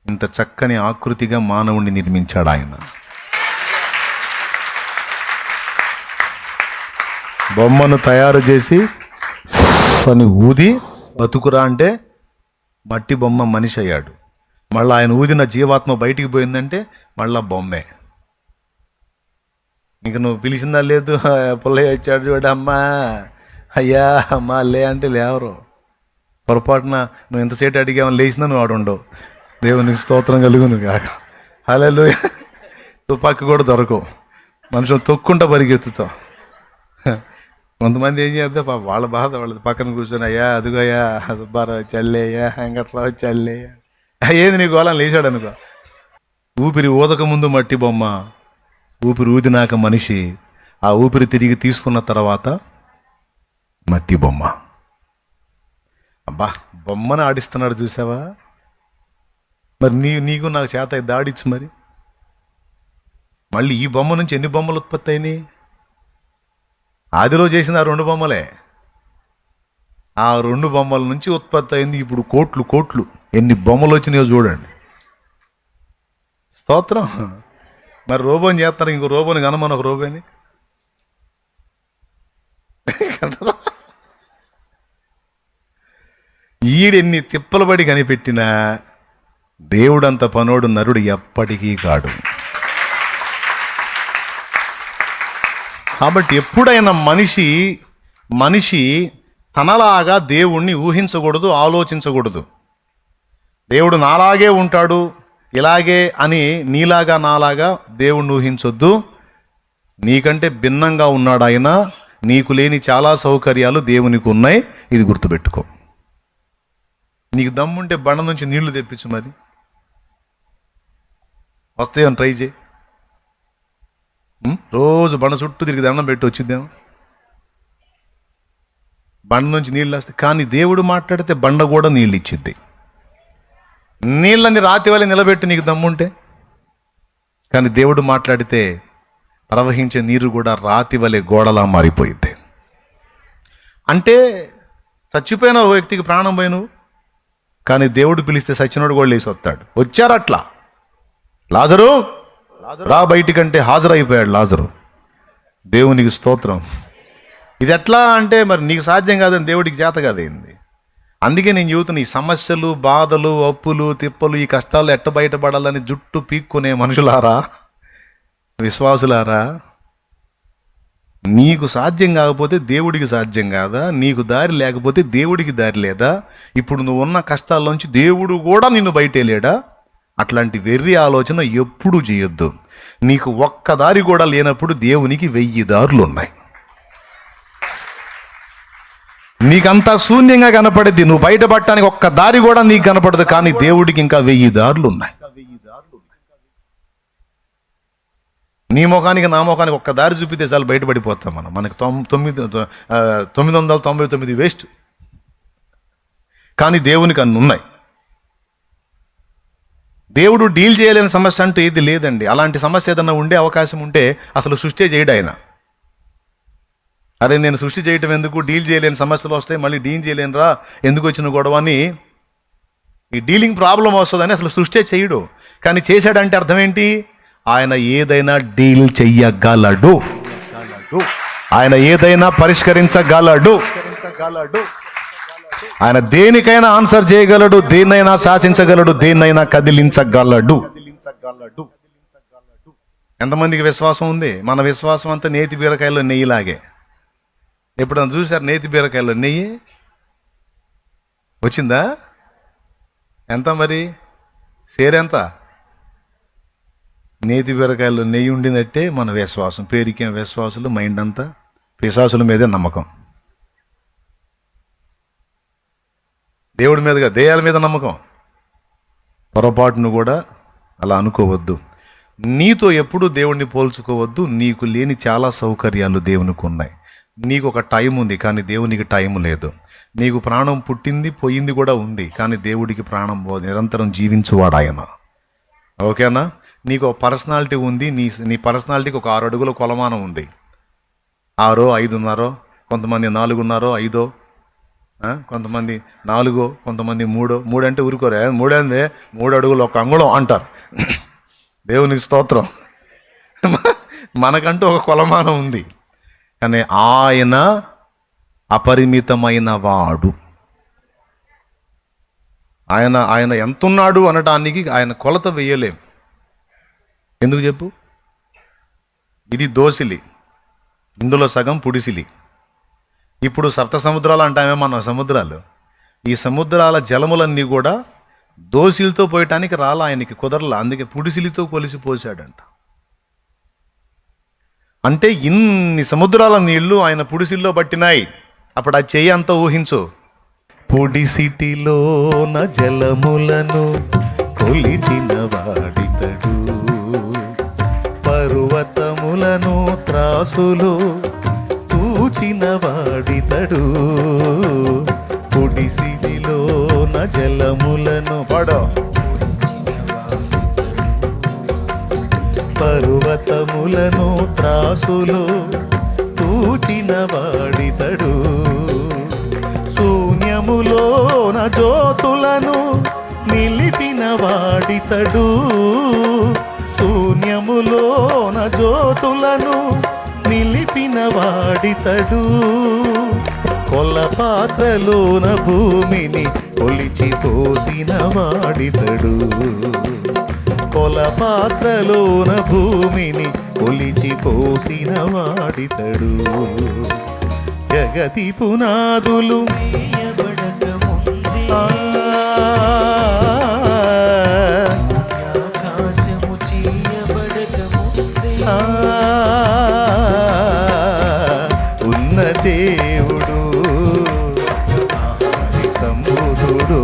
ఇంత చక్కని ఆకృతిగా మానవుణ్ణి నిర్మించాడు ఆయన. బొమ్మను తయారు చేసి అని ఊది బతుకురా అంటే మట్టి బొమ్మ మనిషి అయ్యాడు. మళ్ళీ ఆయన ఊదిన జీవాత్మ బయటికి పోయిందంటే మళ్ళా బొమ్మే. ఇంక నువ్వు పిలిచిందా లేదు, పుల్లయ్య వచ్చాడు చూడు, అమ్మా అయ్యా అమ్మా లే అంటే లేవరు. పొరపాటున నువ్వు ఎంతసేపు అడిగామని లేచినా నువ్వు ఆడుండవు. దేవునికి స్తోత్రం కలుగును కాక. హల్లెలూయా. తుపాకి కూడా దొరకవు, మనుషులు తొక్కుంటా పరిగెత్తుతావు. కొంతమంది ఏం చేద్దాం పాప, వాళ్ళ బాధ వాళ్ళది. పక్కన కూర్చొని అయ్యా అదిగోయ్యా సుబ్బారావు చల్లేయ్యా, వెంకట్రావు చల్లేయ్యా, ఏది నీ గోళం లేచాడు అనుకో. ఊపిరి ఊదక ముందు మట్టి బొమ్మ, ఊపిరి ఊదినాక మనిషి, ఆ ఊపిరి తిరిగి తీసుకున్న తర్వాత మట్టి బొమ్మ. అబ్బా, బొమ్మను ఆడిస్తున్నాడు చూసావా? మరి నీకు నాకు చేత దాడిచ్చు. మరి మళ్ళీ ఈ బొమ్మ నుంచి ఎన్ని బొమ్మలు ఉత్పత్తి అయినాయి? ఆదిలో చేసిన ఆ 2 బొమ్మలే. ఆ 2 బొమ్మల నుంచి ఉత్పత్తి అయింది ఇప్పుడు కోట్లు. ఎన్ని బొమ్మలు వచ్చినాయో చూడండి. స్తోత్రం. మరి రోబోని చేస్తారు, ఇంకో రోబోని కనమని ఒక రోబోని ఈడెన్ని తిప్పలు పడి కనిపెట్టినా దేవుడంత పనోడు నరుడు ఎప్పటికీ కాడు. కాబట్టి ఎప్పుడైనా మనిషి తనలాగా దేవుణ్ణి ఊహించకూడదు, ఆలోచించకూడదు. దేవుడు నాలాగే ఉంటాడు ఇలాగే అని నీలాగా నాలాగా దేవుణ్ణి ఊహించొద్దు. నీకంటే భిన్నంగా ఉన్నాడు ఆయన. నీకు లేని చాలా సౌకర్యాలు దేవునికి ఉన్నాయి, ఇది గుర్తుపెట్టుకో. నీకు దమ్ముంటే బండ నుంచి నీళ్లు తెప్పించు, మరి వస్తాయని ట్రై చేయి. రోజు బండ చుట్టూ తిరిగి దండం పెట్టి వచ్చిద్దాం, బండ నుంచి నీళ్ళు వస్తాయి. కానీ దేవుడు మాట్లాడితే బండ కూడా నీళ్ళు ఇచ్చిద్ది. నీళ్ళని రాతి వల్ల నిలబెట్టి నీకు దమ్ముంటే. కానీ దేవుడు మాట్లాడితే ప్రవహించే నీరు కూడా రాతి వలె గోడలా మారిపోయిద్ది. అంటే చచ్చిపోయిన ఓ వ్యక్తికి ప్రాణం పోయిను, కానీ దేవుడు పిలిస్తే సచ్చినోడు కూడా లేచి వస్తాడు. వచ్చారు అట్లా. లాజరు రా బయటికంటే హాజరైపోయాడు లాజరు. దేవునికి స్తోత్రం. ఇది ఎట్లా అంటే మరి నీకు సాధ్యం కాదని దేవుడికి చేత కాదైంది. అందుకే నేను చెబుతున్నా, ఈ సమస్యలు, బాధలు, అప్పులు, తిప్పలు, ఈ కష్టాలు ఎట్ట బయటపడాలని జుట్టు పీక్కునే మనుషులారా, విశ్వాసులారా, నీకు సాధ్యం కాకపోతే దేవుడికి సాధ్యం కాదా? నీకు దారి లేకపోతే దేవుడికి దారి లేదా? ఇప్పుడు నువ్వు ఉన్న కష్టాల్లోంచి దేవుడు కూడా నిన్ను బయటేలేడా? అట్లాంటి వెర్రి ఆలోచన ఎప్పుడూ చేయొద్దు. నీకు ఒక్క దారి కూడా లేనప్పుడు దేవునికి 1000 దారులు ఉన్నాయి. నీకంతా శూన్యంగా కనపడేది, నువ్వు బయటపడటానికి ఒక్క దారి కూడా నీకు కనపడదు. కానీ దేవుడికి ఇంకా 1000 దారులు ఉన్నాయి. నీ ముఖానికి నా ముఖానికి ఒక్క దారి చూపితే చాలు బయటపడిపోతాం మనం. మనకి 999 వేస్ట్. కానీ దేవునికి అన్ని ఉన్నాయి. దేవుడు డీల్ చేయలేని సమస్య అంటూ ఏది లేదండి. అలాంటి సమస్య ఏదన్నా ఉండే అవకాశం ఉంటే అసలు సృష్టి చేయడు ఆయన. అరే నేను సృష్టి చేయటం ఎందుకు, డీల్ చేయలేని సమస్యలు వస్తాయి, మళ్ళీ డీల్ చేయలేనురా, ఎందుకు వచ్చిన గొడవ అని ఈ డీలింగ్ ప్రాబ్లం వస్తుందని అసలు సృష్టి చేయడు. కానీ చేశాడంటే అర్థం ఏంటి? ఆయన ఏదైనా డీల్ చెయ్యగలడు, ఆయన ఏదైనా పరిష్కరించగలడు, ఆయన దేనికైనా ఆన్సర్ చేయగలడు, దేన్నైనా శాసించగలడు, దేన్నైనా కదిలించగలడు. ఎంతమందికి విశ్వాసం ఉంది? మన విశ్వాసం అంతా నేతి బీరకాయలో నెయ్యిలాగే. ఎప్పుడన్నా చూసారు నేతి బీరకాయలో నెయ్యి వచ్చిందా? ఎంత మరి సేరెంత? నేతి బీరకాయలో నెయ్యి ఉండినట్టే మన విశ్వాసం. పేరుకేం విశ్వాసులు, మైండ్ అంతా పిశాసుల మీదే నమ్మకం. దేవుడి మీదగా దెయ్యాల మీద నమ్మకం. పొరపాటును కూడా అలా అనుకోవద్దు. నీతో ఎప్పుడూ దేవుడిని పోల్చుకోవద్దు. నీకు లేని చాలా సౌకర్యాలు దేవునికి ఉన్నాయి. నీకు ఒక టైం ఉంది, కానీ దేవునికి టైం లేదు. నీకు ప్రాణం పుట్టింది పోయింది కూడా ఉంది, కానీ దేవుడికి ప్రాణం నిరంతరం జీవించువాడు ఆయన. ఓకేనా? నీకు ఒక పర్సనాలిటీ ఉంది. నీ పర్సనాలిటీకి ఒక 6 అడుగుల కొలమానం ఉంది. 6, 5, కొంతమంది 4, 5, కొంతమంది 4, కొంతమంది 3 అంటే ఊరుకోరే. 3 అంటే 3 అడుగులు 1 అంగుళం అంటారు. దేవునికి స్తోత్రం. మనకంటూ ఒక కొలమానం ఉంది. కానీ ఆయన అపరిమితమైన వాడు. ఆయన ఎంతున్నాడు అనటానికి ఆయన కొలత వేయలేం. ఎందుకు చెప్పు? ఇది దోసిలి, ఇందులో సగం పుడిసిలి. ఇప్పుడు 7 సముద్రాలు అంటామే మన సముద్రాలు. ఈ సముద్రాల జలములన్నీ కూడా దోసిలితో పోయటానికి రాలా, ఆయనకి కుదరలా. అందుకే పుడిసిలితో కొలిసి పోసాడంట. అంటే ఇన్ని సముద్రాల నీళ్లు ఆయన పుడిసిల్లో పట్టినాయి. అప్పుడు ఆ చెయ్యి అంతా ఊహించు. పొడిసిటిలోన జలములను కొలిచిన వాడితడు, పర్వతములను త్రాసులు తూచిన వాడితడు. పొడిసిటిలోన జలములను పడో, పర్వతములను త్రాసులు తూచిన వాడితడు. శూన్యములోన జ్యోతులను నిలిపిన వాడితడు. శూన్యములోన జ్యోతులను నిలిపిన వాడితడు. కొలపాత్రలోన భూమిని కొలిచి పోసిన వాడితడు. కొలపాత్రలోన భూమిని కొలిచి పోసిన వాడితడు. జగతి పునాదులు దేవుడు, ఆది సంబుధుడు,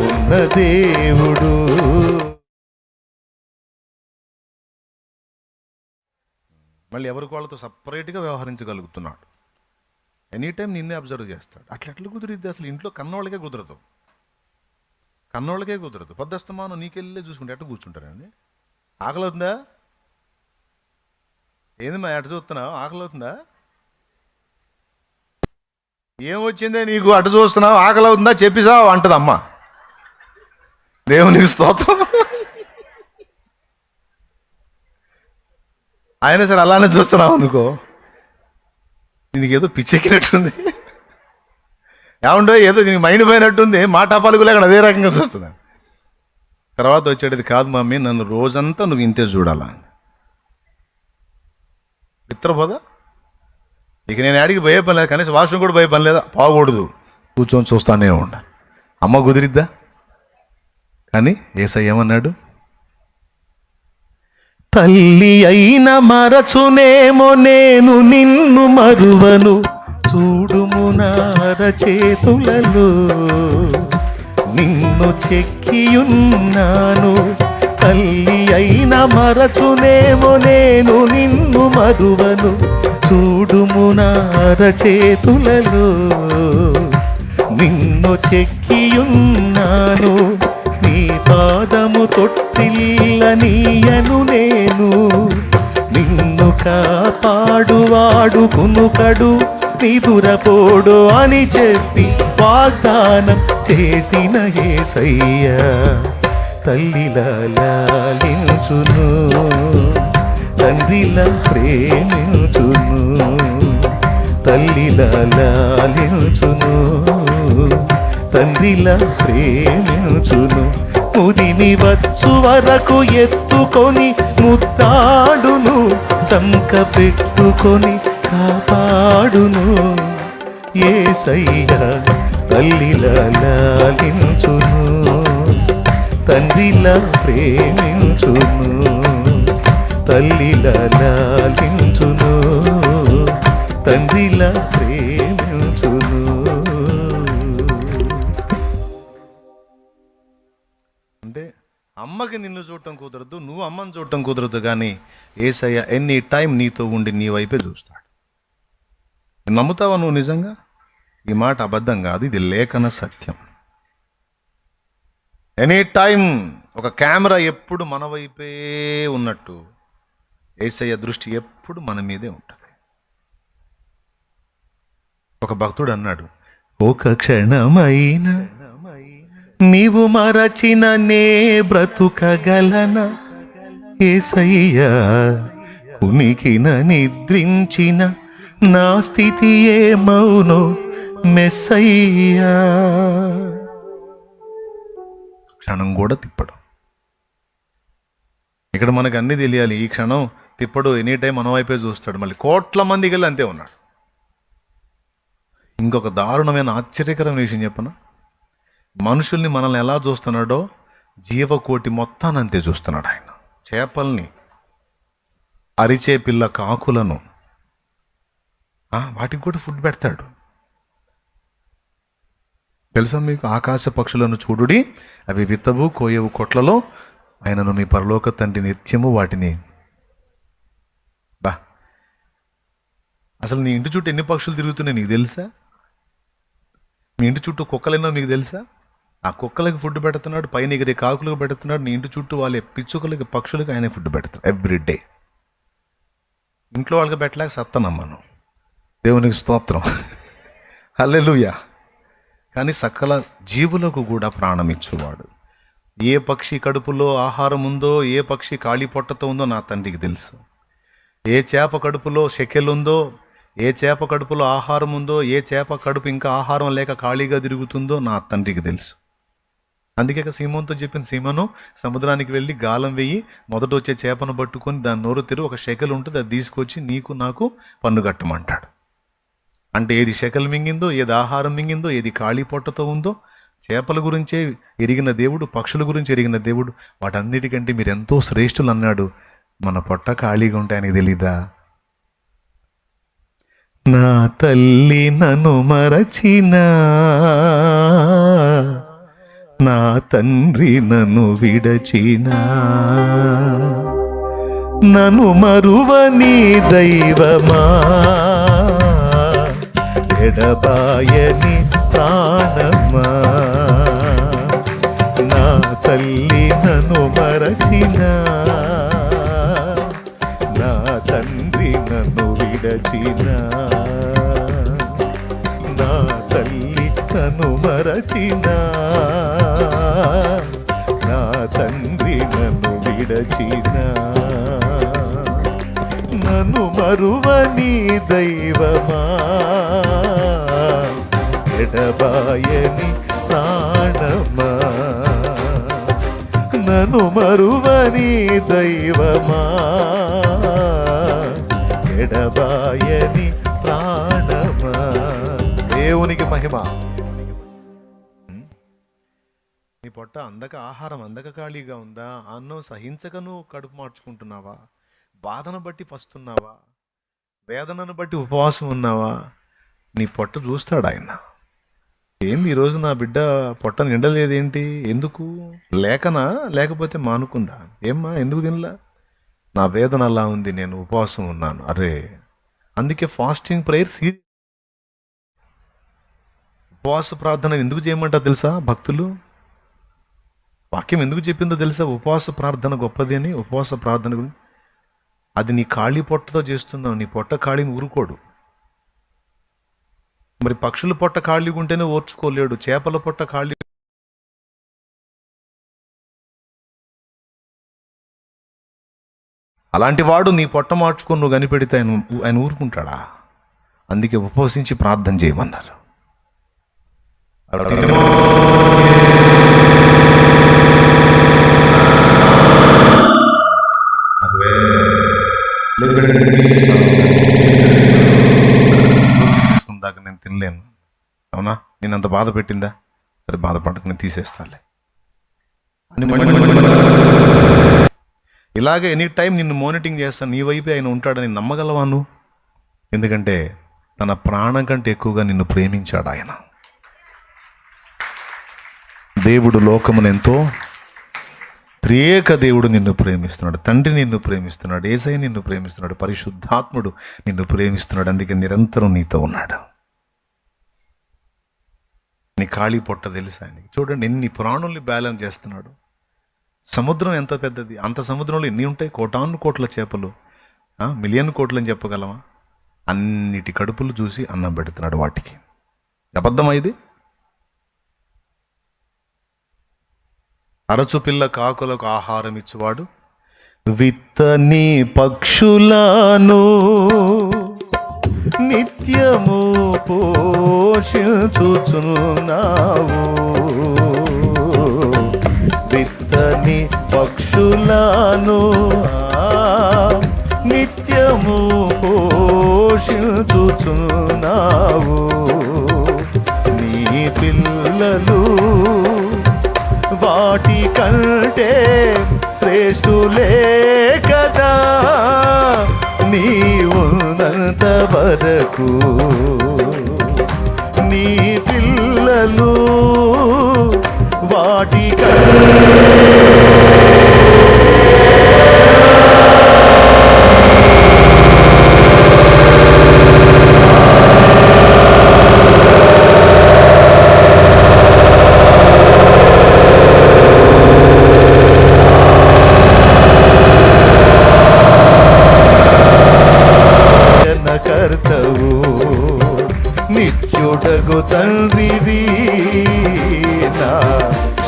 ఉన్న దేవుడు. మళ్ళీ ఎవరికి వాళ్ళతో సపరేట్గా వ్యవహరించగలుగుతున్నాడు. ఎనీ టైం నిన్నే అబ్జర్వ్ చేస్తాడు. అట్లా కుదిరిద్ది? అసలు ఇంట్లో కన్నోళ్ళకే కుదరదు, కన్నోళ్ళకే కుదరదు. పొద్దస్తమానం నీకెళ్ళే చూసుకుంటే ఎట్ట కూర్చుంటారండి? ఆకలి అవుతుందా? ఏంది మా ఎట చూస్తున్నావు? ఆకలి అవుతుందా? ఏమొచ్చిందే నీకు? అటు చూస్తున్నావు, ఆకలి అవుతుందా చెప్పిసావు అంటది అమ్మ. దేవునికి స్తోత్రం. అయినా సరే అలానే చూస్తున్నావు అనుకో, దీనికి ఏదో పిచ్చెక్కినట్టుంది, ఏముండో ఏదో దీనికి మైండ్ పోయినట్టుంది, మాట పలుకు లేకుండా అదే రకంగా చూస్తున్నా. తర్వాత వచ్చేది, కాదు మమ్మీ నన్ను రోజంతా నువ్వు ఇంతే చూడాలా. మిత్రపోదా? ఇక నేను ఆడికి పోయే పని లేదు, కనీసం వాష్రూమ్ కూడా పోయే పని లేదా, పోకూడదు, కూర్చొని చూస్తానే ఉండ. అమ్మ కుదిరిద్దా? కానీ యేసయ్య ఏమన్నాడు? తల్లి అయిన మరచునేమో నేను నిన్ను మరువను, చూడుము నార చేతులలో నిన్ను చెక్కియున్నాను. తల్లి అయిన మరచునేమో నేను నిన్ను మరువను, చూడుము నార చేతులలో నిన్ను చెక్కియున్నాను. నీ పాదము తొట్టిల్లనీయను నేను, నిన్ను కాపాడువాడు కునుకడు నిదురపోడు అని చెప్పి వాగ్దానం చేసిన యేసయ్య తల్లిలా లాలించును, తండ్రిలా ప్రేమించును. తల్లిలా లాలించును, తండ్రిలా ప్రేమించును. ముదిమి వచ్చు వరకు ఎత్తుకొని ముద్దాడును, చంక పెట్టుకొని కాపాడును. యేసయ్య తల్లిలా లాలించును, తండ్రిలా ప్రేమించును. తల్లిలా లాలించును, తండ్రిలా ప్రేమించును. అంటే అమ్మకి నిన్ను చూడటం కుదరదు, నువ్వు అమ్మని చూడటం కుదరదు, కానీ యేసయ్య ఎనీ టైం నీతో ఉండి నీ వైపే చూస్తాడు. నమ్ముతావా నువ్వు నిజంగా? ఈ మాట అబద్ధం కాదు, ఇది లేఖన సత్యం. ఎనీ టైం ఒక కెమెరా ఎప్పుడు మన వైపే ఉన్నట్టు యేసయ్య దృష్టి ఎప్పుడు మన మీదే ఉంటుంది. ఒక భక్తుడు అన్నాడు, ఒక క్షణమైన నీవు మరచిన నే బ్రతుకగలన, యేసయ్య ఉనికిన నిద్రించిన నా స్థితి ఏమౌనో మెస్సయ్యా. క్షణం కూడా తిప్పడు. ఇక్కడ మనకు అన్నీ తెలియాలి. ఈ క్షణం తిప్పడు, ఎనీ టైం మన వైపే చూస్తాడు. మళ్ళీ కోట్ల మందికి వెళ్ళి అంతే ఉన్నాడు. ఇంకొక దారుణమైన ఆశ్చర్యకరమైన విషయం చెప్పనా? మనుషుల్ని మనల్ని ఎలా చూస్తున్నాడో జీవకోటి మొత్తాన్ని అంతే చూస్తున్నాడు ఆయన. చేపల్ని, అరిచే పిల్ల కాకులను, వాటికి కూడా ఫుడ్ పెడతాడు. తెలుసా మీకు? ఆకాశ పక్షులను చూడుడి, అవి విత్తవు కోయవు కొట్లలో, ఆయనను మీ పరలోక తండ్రి నిత్యము వాటిని. అసలు నీ ఇంటి చుట్టూ ఎన్ని పక్షులు తిరుగుతున్నాయి నీకు తెలుసా? మీ ఇంటి చుట్టూ కుక్కలెన్నో మీకు తెలుసా? ఆ కుక్కలకి ఫుడ్ పెడుతున్నాడు, పైన ఎగిరే కాకులకు పెడుతున్నాడు. నీ ఇంటి చుట్టూ వాళ్ళ పిచ్చుకలకి, పక్షులకి ఆయన ఫుడ్ పెడతాడు ఎవ్రీ డే. ఇంట్లో వాళ్ళకి పెట్టలేక సత్తనమ్మను. దేవునికి స్తోత్రం, హల్లెలూయా. కానీ సకల జీవులకు కూడా ప్రాణం ఇచ్చేవాడు. ఏ పక్షి కడుపులో ఆహారం ఉందో, ఏ పక్షి ఖాళీ పొట్టతో ఉందో నా తండ్రికి తెలుసు. ఏ చేప కడుపులో షెకెలుందో, ఏ చేప కడుపులో ఆహారం ఉందో, ఏ చేప కడుపు ఇంకా ఆహారం లేక ఖాళీగా తిరుగుతుందో నా తండ్రికి తెలుసు. అందుకే సీమోన్తో చెప్పింది, సీమోను సముద్రానికి వెళ్ళి గాలం వెయ్యి, మొదట వచ్చే చేపను పట్టుకొని దాని నోరు తెరు, ఒక షెకెల్ ఉంటుంది, అది తీసుకొచ్చి నీకు నాకు పన్ను కట్టమంటాడు. అంటే ఏది షెకెల్ మింగిందో, ఏది ఆహారం మింగిందో, ఏది ఖాళీ పొట్టతో ఉందో, చేపల గురించే ఎరిగిన దేవుడు, పక్షుల గురించి ఎరిగిన దేవుడు, వాటన్నిటికంటే మీరు ఎంతో శ్రేష్ఠులు అన్నాడు. మన పొట్ట ఖాళీగా ఉంటే ఆయనకి తెలీదా? నా తల్లి నన్ను మరచిన, నా తండ్రి నన్ను విడచిన, నన్ను మరువని దైవమా, ఎడబాయని ప్రాణమా. నా తల్లి నన్ను మరచిన, నా తండ్రి నన్ను విడచిన, నా తల్లి నన్ను మరచిన, నా తండ్రి నన్ను విడచిన, నన్ను మరువని దైవమా, ఎడబాయని ప్రాణమా. నన్ను మరువని దైవమా, ఎడబాయని ప్రాణమా. దేవునికి మహిమ. నీ పొట్ట అందక ఆహారం అందక ఖాళీగా ఉందా? అన్నం సహించకను కడుపు మార్చుకుంటున్నావా? బాధను బట్టి పస్తున్నావా? వేదనను బట్టి ఉపవాసం ఉన్నావా? నీ పొట్ట చూస్తాడు ఆయన. ఏంది ఈరోజు నా బిడ్డ పొట్ట నిండలేదేంటి? ఎందుకు? లేకనా? లేకపోతే మానుకుందా? ఏమ్మా ఎందుకు తినలా? నా వేదన అలా ఉంది, నేను ఉపవాసం ఉన్నాను. అరే, అందుకే ఫాస్టింగ్ ప్రేయర్ ఉపవాస ప్రార్థన ఎందుకు చేయమంటారు తెలుసా భక్తులు? వాక్యం ఎందుకు చెప్పిందో తెలుసా? ఉపవాస ప్రార్థన గొప్పది అని. ఉపవాస ప్రార్థన గురించి, అది నీ ఖాళీ పొట్టతో చేస్తున్నావు. నీ పొట్ట ఖాళీని ఊరుకోడు. మరి పక్షుల పొట్ట ఖాళీగా ఉంటేనే ఓర్చుకోలేడు, చేపల పొట్ట ఖాళీ. అలాంటి వాడు నీ పొట్ట మార్చుకొని నువ్వు కనిపెడితే ఆయన ఊరుకుంటాడా? అందుకే ఉపవసించి ప్రార్థన చేయమన్నారు. తీసుకుందాక నేను తినలేను. అవునా? నేను అంత బాధ పెట్టిందా? సరే, బాధపడక నేను తీసేస్తాలే అని ఇలాగే ఎనీ టైం నిన్ను మానిటరింగ్ చేస్తాను. నీ వైపే ఆయన ఉంటాడని నమ్మగలవా నువ్వు? ఎందుకంటే తన ప్రాణం కంటే ఎక్కువగా నిన్ను ప్రేమించాడు ఆయన. దేవుడు లోకమును ఎంతో, త్రియేక దేవుడు నిన్ను ప్రేమిస్తున్నాడు. తండ్రి నిన్ను ప్రేమిస్తున్నాడు, యేసయ్య నిన్ను ప్రేమిస్తున్నాడు, పరిశుద్ధాత్ముడు నిన్ను ప్రేమిస్తున్నాడు. అందుకే నిరంతరం నీతో ఉన్నాడు. నీ ఖాళీ పొట్ట తెలుసు ఆయనకి. చూడండి ఎన్ని ప్రాణుల్ని బ్యాలెన్స్ చేస్తున్నాడు. సముద్రం ఎంత పెద్దది, అంత సముద్రంలో ఎన్ని ఉంటాయి? కోటాను కోట్ల చేపలు, మిలియన్ కోట్లు అని చెప్పగలమా? అన్నిటి కడుపులు చూసి అన్నం పెడుతున్నాడు వాటికి. అబద్ధమా ఇది? అరచు పిల్ల కాకులకు ఆహారం ఇచ్చువాడు, విత్తని పక్షులను నిత్యము పోషించుచున్నావు. విత్తని పక్షులను నిత్యము పోషించుచున్నావు. నీ పిల్లలు వాటి కంటే శ్రేష్ఠులే కదా. నీ ఉన్నంత వరకు నీ పిల్లలు వాటి కర్తవు నిత్యుడగు తండ్రివి, నా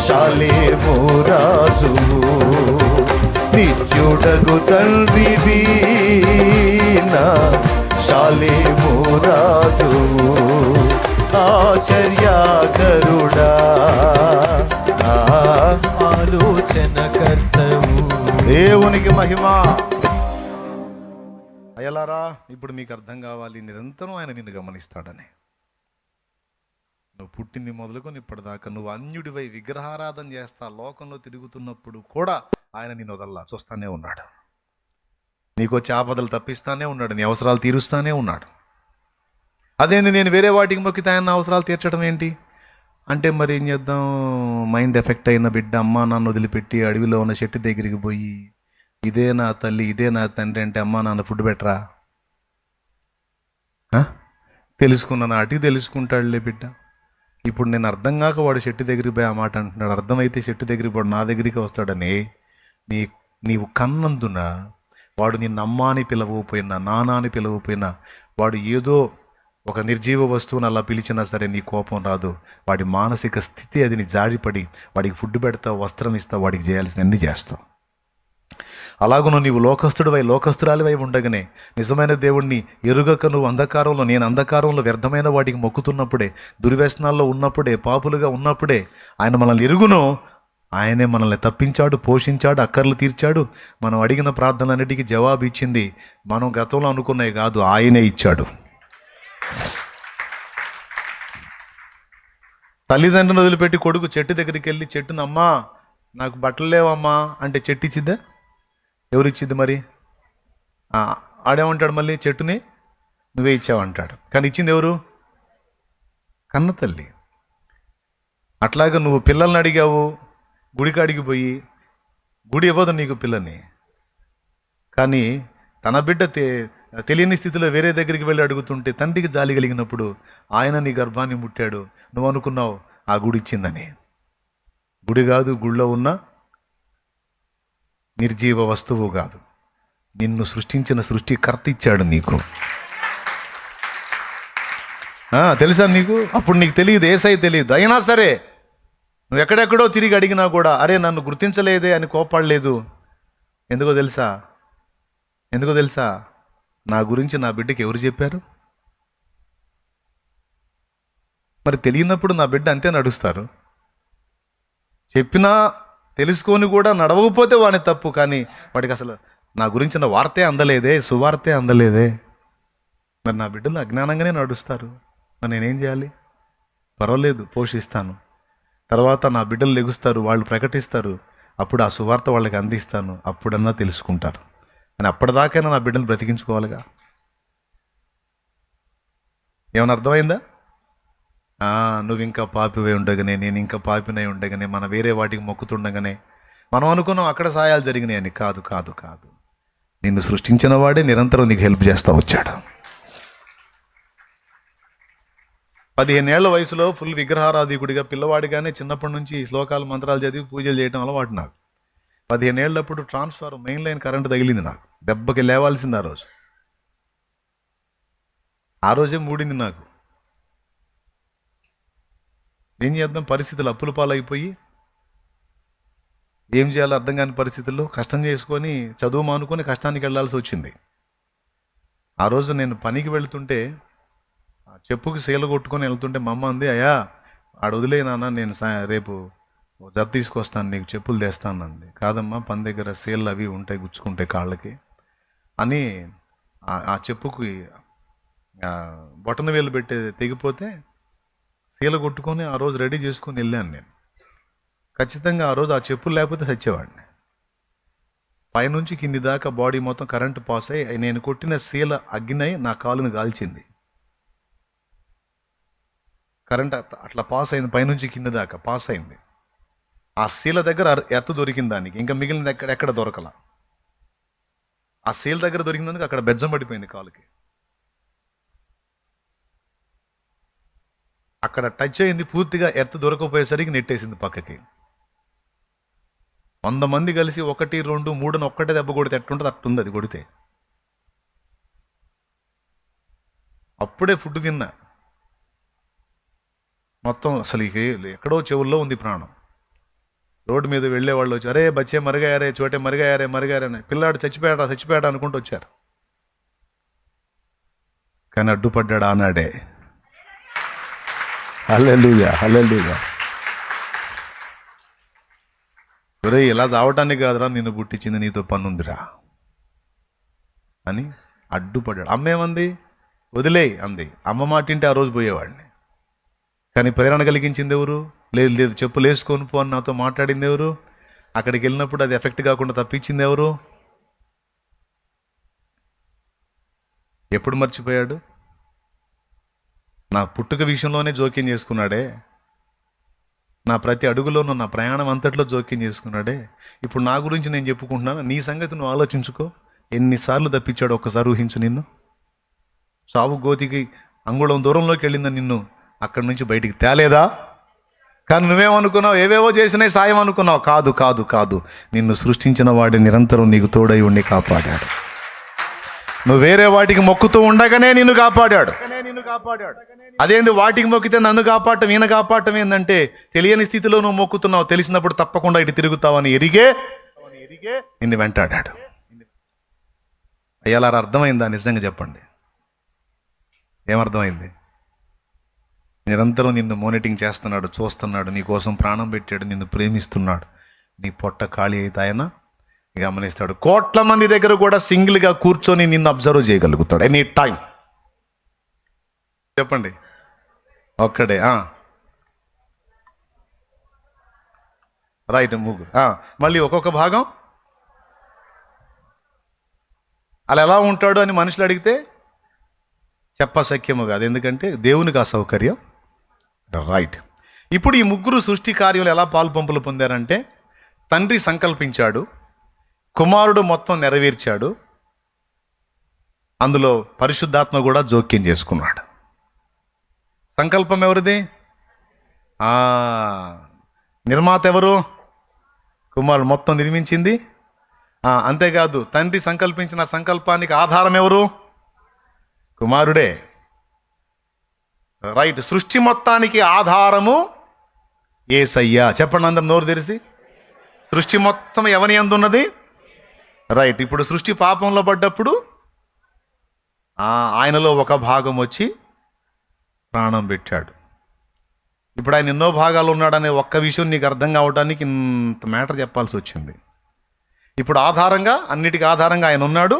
శాలేము రాజువు. నిత్యుడగు తండ్రివి, నా శాలేము రాజువు. ఆశ్చర్యకరుడా, ఆలోచన కర్తవు. దేవునికి మహిమ. అయ్యలారా, ఇప్పుడు మీకు అర్థం కావాలి, నిరంతరం ఆయన నిన్ను గమనిస్తాడని. నువ్వు పుట్టింది మొదలుకొని ఇప్పటిదాకా నువ్వు అన్యుడివై విగ్రహారాధన చేస్తా లోకంలో తిరుగుతున్నప్పుడు కూడా ఆయన నిన్ను వదల్లా, చూస్తానే ఉన్నాడు. నీకు వచ్చే ఆపదలు తప్పిస్తానే ఉన్నాడు, నీ అవసరాలు తీరుస్తానే ఉన్నాడు. అదేంది నేను వేరే వాటికి మొక్కితే ఆయన అవసరాలు తీర్చడం ఏంటి అంటే, మరి ఏం చేద్దాం, మైండ్ ఎఫెక్ట్ అయిన బిడ్డ అమ్మా నాన్న వదిలిపెట్టి అడవిలో ఉన్న చెట్టు దగ్గరికి పోయి ఇదే నా తల్లి ఇదే నా తండ్రి అంటే అమ్మా నాన్న ఫుడ్ పెట్టరా? తెలుసుకున్న నాటికి తెలుసుకుంటాడులే బిడ్డ. ఇప్పుడు నేను అర్థం కాక వాడు చెట్టు దగ్గరికి పోయి ఆ మాట అంటున్నాడు. అర్థమైతే చెట్టు దగ్గరికి వాడు నా దగ్గరికి వస్తాడని నీవు కన్నందున వాడు నిన్ను అమ్మా అని పిలవకపోయినా నాన్న అని పిలవకపోయినా వాడు ఏదో ఒక నిర్జీవ వస్తువుని అలా పిలిచినా సరే నీ కోపం రాదు. వాడి మానసిక స్థితి అది నీ జాడిపడి వాడికి ఫుడ్ పెడతావు, వస్త్రం ఇస్తావు, వాడికి చేయాల్సిన అన్ని చేస్తావు. అలాగును నీవు లోకస్తురాలివై ఉండగానే నిజమైన దేవుణ్ణి ఎరుగక నువ్వు అంధకారంలో, నేను అంధకారంలో వ్యర్థమైన వాటికి మొక్కుతున్నప్పుడే, దుర్వ్యసనాల్లో ఉన్నప్పుడే, పాపులుగా ఉన్నప్పుడే ఆయన మనల్ని ఎరుగును. ఆయనే మనల్ని తప్పించాడు, పోషించాడు, అక్కర్లు తీర్చాడు. మనం అడిగిన ప్రార్థనలన్నిటికీ జవాబు ఇచ్చింది మనం గతంలో అనుకున్నవి కాదు, ఆయనే ఇచ్చాడు. తల్లిదండ్రులను వదిలిపెట్టి కొడుకు చెట్టు దగ్గరికి వెళ్ళి చెట్టును అమ్మా నాకు బట్టలు లేవమ్మా అంటే చెట్టు ఇచ్చిద్దా? ఎవరు ఇచ్చిద్ది మరి? ఆడేమంటాడు మళ్ళీ, చెట్టుని నువ్వే ఇచ్చావంటాడు. కానీ ఇచ్చింది ఎవరు? కన్న తల్లి. అట్లాగా నువ్వు పిల్లల్ని అడిగావు, గుడికాడికి పోయి గుడి ఇవ్వదు నీకు పిల్లని. కానీ తన బిడ్డ తెలియని స్థితిలో వేరే దగ్గరికి వెళ్ళి అడుగుతుంటే తండ్రికి జాలి కలిగినప్పుడు ఆయన నీ గర్భాన్ని ముట్టాడు. నువ్వు అనుకున్నావు ఆ గుడి ఇచ్చిందని. గుడి కాదు, గుడిలో ఉన్న నిర్జీవ వస్తువు కాదు, నిన్ను సృష్టించిన సృష్టికర్త ఇచ్చాడు నీకు. తెలుసా నీకు? అప్పుడు నీకు తెలియదు, ఏసై తెలియదు. అయినా సరే నువ్వు ఎక్కడెక్కడో తిరిగి అడిగినా కూడా అరే నన్ను గుర్తించలేదే అని కోపాడలేదు. ఎందుకో తెలుసా? నా గురించి నా బిడ్డకి ఎవరు చెప్పారు? మరి తెలియనప్పుడు నా బిడ్డ అంతే నడుస్తారు. చెప్పినా తెలుసుకొని కూడా నడవకపోతే వాని తప్పు. కానీ వాడికి అసలు నా గురించిన వార్తే అందలేదే, సువార్తే అందలేదే. మరి నా బిడ్డలు అజ్ఞానంగానే నడుస్తారు. మరి నేనేం చేయాలి? పర్వాలేదు, పోషిస్తాను. తర్వాత నా బిడ్డలు లెగుస్తారు, వాళ్ళు ప్రకటిస్తారు, అప్పుడు ఆ సువార్త వాళ్ళకి అందిస్తాను, అప్పుడన్నా తెలుసుకుంటారు. అని అప్పటిదాకైనా నా బిడ్డలు బ్రతికించుకోవాలిగా. ఏమైనా అర్థమైందా? నువ్వు ఇంకా పాపివై ఉండగానే, నేను ఇంకా పాపినై ఉండగానే, మన వేరే వాటికి మొక్కుతుండగానే మనం అనుకున్నాం అక్కడ సాయాలు జరిగినాయి అని. కాదు కాదు కాదు, నిన్ను సృష్టించిన వాడే నిరంతరం నీకు హెల్ప్ చేస్తూ వచ్చాడు. 15 ఏళ్ల వయసులో ఫుల్ విగ్రహారాధికుడిగా పిల్లవాడిగానే చిన్నప్పటి నుంచి శ్లోకాలు మంత్రాలు చదివి పూజలు చేయడం అలవాటు నాకు. 15 ఏళ్ళప్పుడు ట్రాన్స్ఫార్మర్ మెయిన్ లైన్ కరెంటు తగిలింది నాకు. దెబ్బకి లేవాల్సింది ఆ రోజే మూడింది నాకు. ఏం చేద్దాం, పరిస్థితులు అప్పుల పాలైపోయి ఏం చేయాలో అర్థం కాని పరిస్థితుల్లో కష్టం చేసుకొని చదువు మానుకొని కష్టానికి వెళ్ళాల్సి వచ్చింది. ఆ రోజు నేను పనికి వెళుతుంటే చెప్పుకి సీల కొట్టుకొని వెళ్తుంటే మా అమ్మ అంది, అయ్యా ఆడ వదిలే నాన్న, నేను రేపు జత తీసుకొస్తాను, నీకు చెప్పులు తెస్తాను అంది. కాదమ్మా, పని దగ్గర సీళ్ళు అవి ఉంటాయి, గుచ్చుకుంటాయి కాళ్ళకి అని ఆ చెప్పుకి బొటన వేలు పెట్టే తెగిపోతే సీల కొట్టుకొని ఆ రోజు రెడీ చేసుకొని వెళ్ళాను నేను. ఖచ్చితంగా ఆ రోజు ఆ చెప్పులు లేకపోతే చచ్చేవాడిని. పైనుంచి కింది దాకా బాడీ మొత్తం కరెంటు పాస్ అయ్యి నేను కొట్టిన సీల అగ్గినై నా కాలుని కాల్చింది. కరెంట్ అట్లా పాస్ అయింది, పైనుంచి కింద దాకా పాస్ అయింది. ఆ సీల దగ్గర ఎర్త్ దొరికింది దానికి, ఇంకా మిగిలినది ఎక్కడ దొరకల. ఆ సీల దగ్గర దొరికినందుకు అక్కడ బెజ్జం పడిపోయింది కాలుకి. అక్కడ టచ్ అయింది, పూర్తిగా ఎర్త్ దొరకపోయేసరికి నెట్టేసింది పక్కకి. 100 మంది కలిసి 1, 2, 3 ఒక్కటే దెబ్బ కొడితే ఎట్టుంటుంది అట్టుంది అది కొడితే. అప్పుడే ఫుడ్ తిన్నా, మొత్తం అసలు ఎక్కడో చెవుల్లో ఉంది ప్రాణం. రోడ్డు మీద వెళ్ళే వాళ్ళు వచ్చి, అరే బచ్చే మరిగాయారే, చోటే మరిగాయారే అని, పిల్లాడు చచ్చిపోయాడా అనుకుంటూ వచ్చారు. కానీ అడ్డుపడ్డాడు ఆనాడే. హల్లెలూయా, హల్లెలూయా. ఒరే ఇలా దావటానికి కాదురా నిన్ను పుట్టించింది, నీతో పనుందిరా అని అడ్డుపడ్డాడు. అమ్మేమంది? వదిలే అంది. అమ్మ మాటింటే ఆ రోజు పోయేవాడిని. కానీ ప్రేరణ కలిగించింది ఎవరు? లేదు చెప్పులు వేసుకొని పో అని నాతో మాట్లాడింది ఎవరు? అక్కడికి వెళ్ళినప్పుడు అది ఎఫెక్ట్ కాకుండా తప్పించింది ఎవరు? ఎప్పుడు మర్చిపోయాడు? నా పుట్టుక విషయంలోనే జోక్యం చేసుకున్నాడే, నా ప్రతి అడుగులోనూ నా ప్రయాణం అంతట్లో జోక్యం చేసుకున్నాడే. ఇప్పుడు నా గురించి నేను చెప్పుకుంటున్నాను, నీ సంగతి నువ్వు ఆలోచించుకో. ఎన్నిసార్లు తప్పించాడు ఒక్కసారి ఊహించు. నిన్ను సావు గోతికి అంగుళం దూరంలోకి వెళ్ళిందా నిన్ను అక్కడి నుంచి బయటికి తేలేదా? కానీ నువ్వేమనుకున్నావు? ఏవేవో చేసినాయి సాయం అనుకున్నావు. కాదు కాదు కాదు, నిన్ను సృష్టించిన వాడి నిరంతరం నీకు తోడై ఉండి కాపాడాడు. నువ్వు వేరే వాటికి మొక్కుతూ ఉండగానే నిన్ను కాపాడాడు. అదేంది వాటికి మొక్కితే నన్ను కాపాడటం, ఈయన కాపాడటం ఏంటంటే, తెలియని స్థితిలో నువ్వు మొక్కుతున్నావు, తెలిసినప్పుడు తప్పకుండా ఇటు తిరుగుతావని ఎరిగే నిన్ను వెంటాడాడు. అయ్యాలారా అర్థమైందా? నిజంగా చెప్పండి, ఏమర్థమైంది? నిరంతరం నిన్ను మానిటరింగ్ చేస్తున్నాడు, చూస్తున్నాడు, నీ కోసం ప్రాణం పెట్టాడు, నిన్ను ప్రేమిస్తున్నాడు. నీ పొట్ట ఖాళీ అయితే ఆయన గమనిస్తాడు. కోట్ల మంది దగ్గర కూడా సింగిల్గా కూర్చొని నిన్ను అబ్జర్వ్ చేయగలుగుతాడు ఎనీ టైం. చెప్పండి, ఒక్కడే. రైట్, ముగ్గురు. మళ్ళీ ఒక్కొక్క భాగం అలా ఎలా ఉంటాడు అని మనుషులు అడిగితే చెప్పసఖ్యము కాదు, ఎందుకంటే దేవునికి అసౌకర్యం. రైట్. ఇప్పుడు ఈ ముగ్గురు సృష్టి కార్యాలు ఎలా పాలుపంపులు పొందారంటే, తండ్రి సంకల్పించాడు, కుమారుడు మొత్తం నెరవేర్చాడు, అందులో పరిశుద్ధాత్మ కూడా జోక్యం చేసుకున్నాడు. సంకల్పం ఎవరిది? నిర్మాత ఎవరు? కుమారుడు. మొత్తం నిర్మించింది. అంతేకాదు, తండ్రి సంకల్పించిన సంకల్పానికి ఆధారం ఎవరు? కుమారుడే. రైట్. సృష్టి మొత్తానికి ఆధారము యేసయ్య. చెప్పండి అందరు నోరు తెరిసి. సృష్టి మొత్తం ఎవని యందు ఉన్నది? రైట్. ఇప్పుడు సృష్టి పాపంలో పడ్డప్పుడు ఆయనలో ఒక భాగం వచ్చి ప్రాణం పెట్టాడు. ఇప్పుడు ఆయన ఎన్నో భాగాలు ఉన్నాడనే ఒక్క విషయం నీకు అర్థం కావడానికి ఇంత మ్యాటర్ చెప్పాల్సి వచ్చింది. ఇప్పుడు ఆధారంగా, అన్నిటికీ ఆధారంగా ఆయన ఉన్నాడు.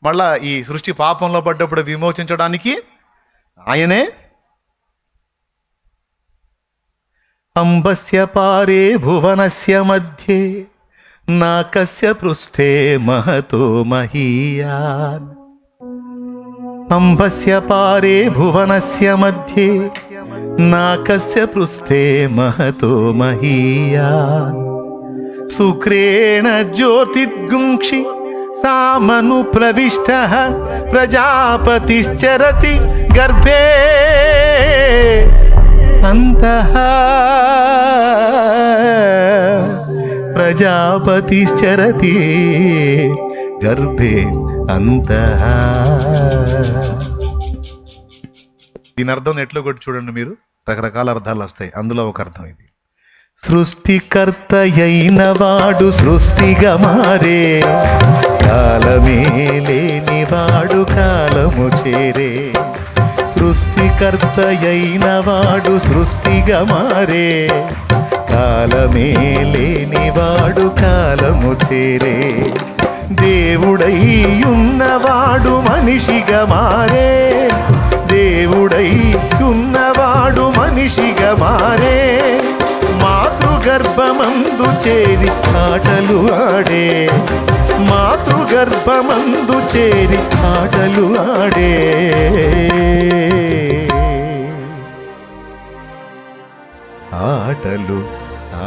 మళ్ళా ఈ సృష్టి పాపంలో పడ్డప్పుడు విమోచించడానికి ఆయనే. అంబస్య పారే భువనస్య మధ్యే నాకస్య పృష్ఠే మహతో మహీయాన్. అంబస్య పారే భువనస్య మధ్యే నాకస్య పృష్ఠే మహతో మహీయాన్. శుక్రేణ జ్యోతిర్గుంక్షి సామను ప్రవిష్టః ప్రజాపతిశ్చరతి గర్భే అంతః. ప్రజాపతిశ్చరతి గర్భే అంతః. దీని అర్థం ఎట్లా కొట్టి చూడండి మీరు, రకరకాల అర్థాలు వస్తాయి. అందులో ఒక అర్థం ఇది: సృష్టికర్త అయిన వాడు సృష్టిగా మారే, కాలమే లేని వాడు కాలము చేరే. సృష్టికర్త అయిన వాడు సృష్టిగా మారే, కాలమే లేని వాడు కాలము చేరే. దేవుడై ఉన్నవాడు మనిషిగా మారే, దేవుడై ఉన్నవాడు మనిషిగా మారే. మాతృగర్భమందు చేరి ఆటలు ఆడే, మాతృగర్భమందు చేరి ఆటలు ఆడే. ఆటలు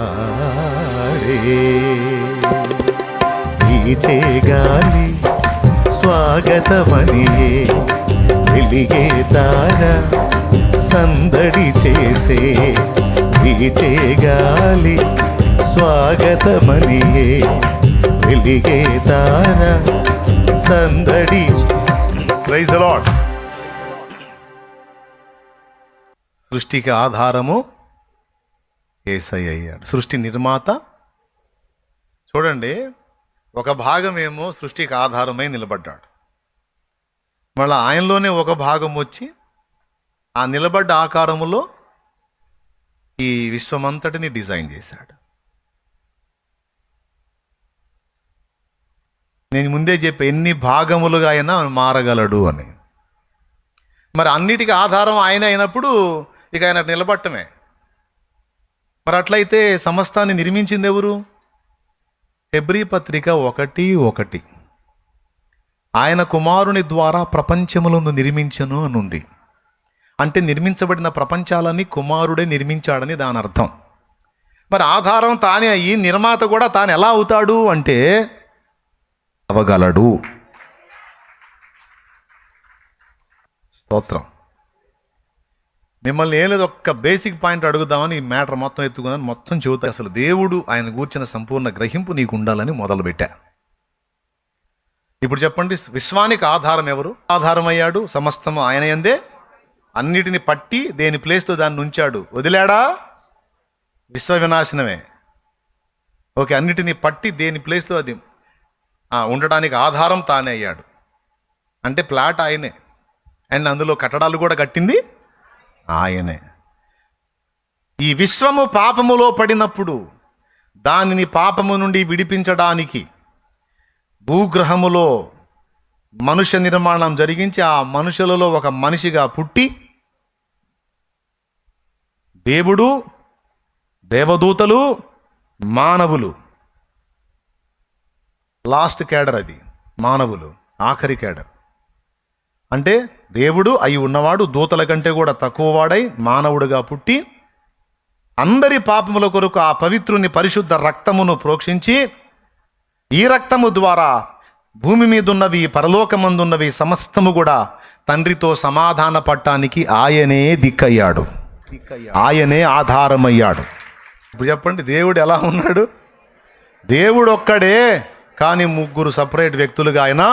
ఆడే. వీచే గాలి స్వాగతమనియే, వెలిగే తార సందడి చేసే. వీచే గాలి స్వాగతమనియే, వెలిగే తార సందడి. Praise the Lord. సృష్టికి ఆధారము యేసయ్య అయ్యాడు, సృష్టి నిర్మాత. చూడండి, ఒక భాగమేమో సృష్టికి ఆధారమై నిలబడ్డాడు, మళ్ళీ ఆయనలోనే ఒక భాగం వచ్చి ఆ నిలబడ్డ ఆకారములో ఈ విశ్వమంతటిని డిజైన్ చేశాడు. నేను ముందే చెప్పా, ఎన్ని భాగములుగా అయినా మారగలడు అని. మరి అన్నిటికీ ఆధారం ఆయన అయినప్పుడు ఇక ఆయన నిలబట్టమే. మరి అట్లయితే సమస్తాన్ని నిర్మించింది ఎవరు? హెబ్రీ పత్రిక 1:1 ఆయన కుమారుని ద్వారా ప్రపంచములను నిర్మించను అనుంది. అంటే నిర్మించబడిన ప్రపంచాలన్నీ కుమారుడే నిర్మించాడని దాని అర్థం. మరి ఆధారం తానే అయ్యి నిర్మాత కూడా తాను ఎలా అవుతాడు అంటే అవగలడు. స్తోత్రం. మిమ్మల్ని ఏం లేదు, ఒక్క బేసిక్ పాయింట్ అడుగుదామని ఈ మ్యాటర్ మొత్తం ఎత్తుకున్నాను, మొత్తం చెబుతా. అసలు దేవుడు ఆయన గూర్చిన సంపూర్ణ గ్రహింపు నీకు ఉండాలని మొదలుపెట్టా. ఇప్పుడు చెప్పండి, విశ్వానికి ఆధారం ఎవరు? ఆధారమయ్యాడు, సమస్తము ఆయన యందే, అన్నిటిని పట్టి దేని ప్లేస్తో దాన్ని ఉంచాడు. వదిలాడా? విశ్వ వినాశనమే. ఓకే, అన్నిటిని పట్టి దేని ప్లేస్లో అది ఉండడానికి ఆధారం తానే అయ్యాడు. అంటే ప్లాట్ ఆయనే, అండ్ అందులో కట్టడాలు కూడా కట్టింది ఆయనే. ఈ విశ్వము పాపములో పడినప్పుడు దానిని పాపము నుండి విడిపించడానికి భూగ్రహములో మనుష్య నిర్మాణం జరిగించి ఆ మనుషులలో ఒక మనిషిగా పుట్టి దేవుడు, దేవదూతలు, మానవులు, లాస్ట్ క్యాడర్ అది మానవులు, ఆఖరి క్యాడర్. అంటే దేవుడు అయి ఉన్నవాడు దూతల కంటే కూడా తక్కువ వాడై మానవుడిగా పుట్టి అందరి పాపముల కొరకు ఆ పవిత్రుని పరిశుద్ధ రక్తమును ప్రోక్షించి ఈ రక్తము ద్వారా భూమి మీద ఉన్నవి పరలోకమందున్నవి సమస్తము కూడా తండ్రితో సమాధాన పడటానికి ఆయనే దిక్కయ్యాడు, ఆయనే ఆధారమయ్యాడు. ఇప్పుడు చెప్పండి, దేవుడు ఎలా ఉన్నాడు? దేవుడు ఒక్కడే, కానీ ముగ్గురు సపరేట్ వ్యక్తులుగా ఆయన.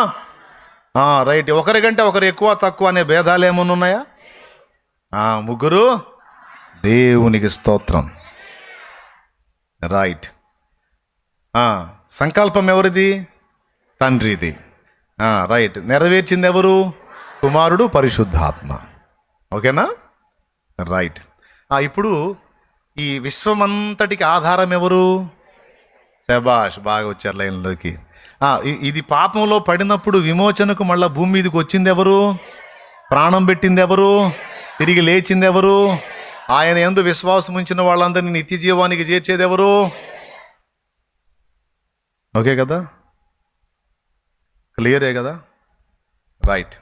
రైట్, ఒకరికంటే ఒకరు ఎక్కువ తక్కువ అనే భేదాలు ఏమన్నా ఉన్నాయా? ముగ్గురు దేవునికి స్తోత్రం. రైట్. సంకల్పం ఎవరిది? తండ్రిది. రైట్. నెరవేర్చింది ఎవరు? కుమారుడు, పరిశుద్ధాత్మ. ఓకేనా? రైట్. ఇప్పుడు ఈ విశ్వమంతటికి ఆధారం ఎవరు? శబాష్, బాగా వచ్చారు లైన్లోకి. ఇది పాపంలో పడినప్పుడు విమోచనకు మళ్ళా భూమి మీదకి వచ్చింది ఎవరు? ప్రాణం పెట్టింది ఎవరు? తిరిగి లేచింది ఎవరు? ఆయన యందు విశ్వాసం ఉంచిన వాళ్ళందరినీ నిత్య జీవానికి చేర్చేది ఎవరు? ఓకే కదా? క్లియరే కదా? రైట్.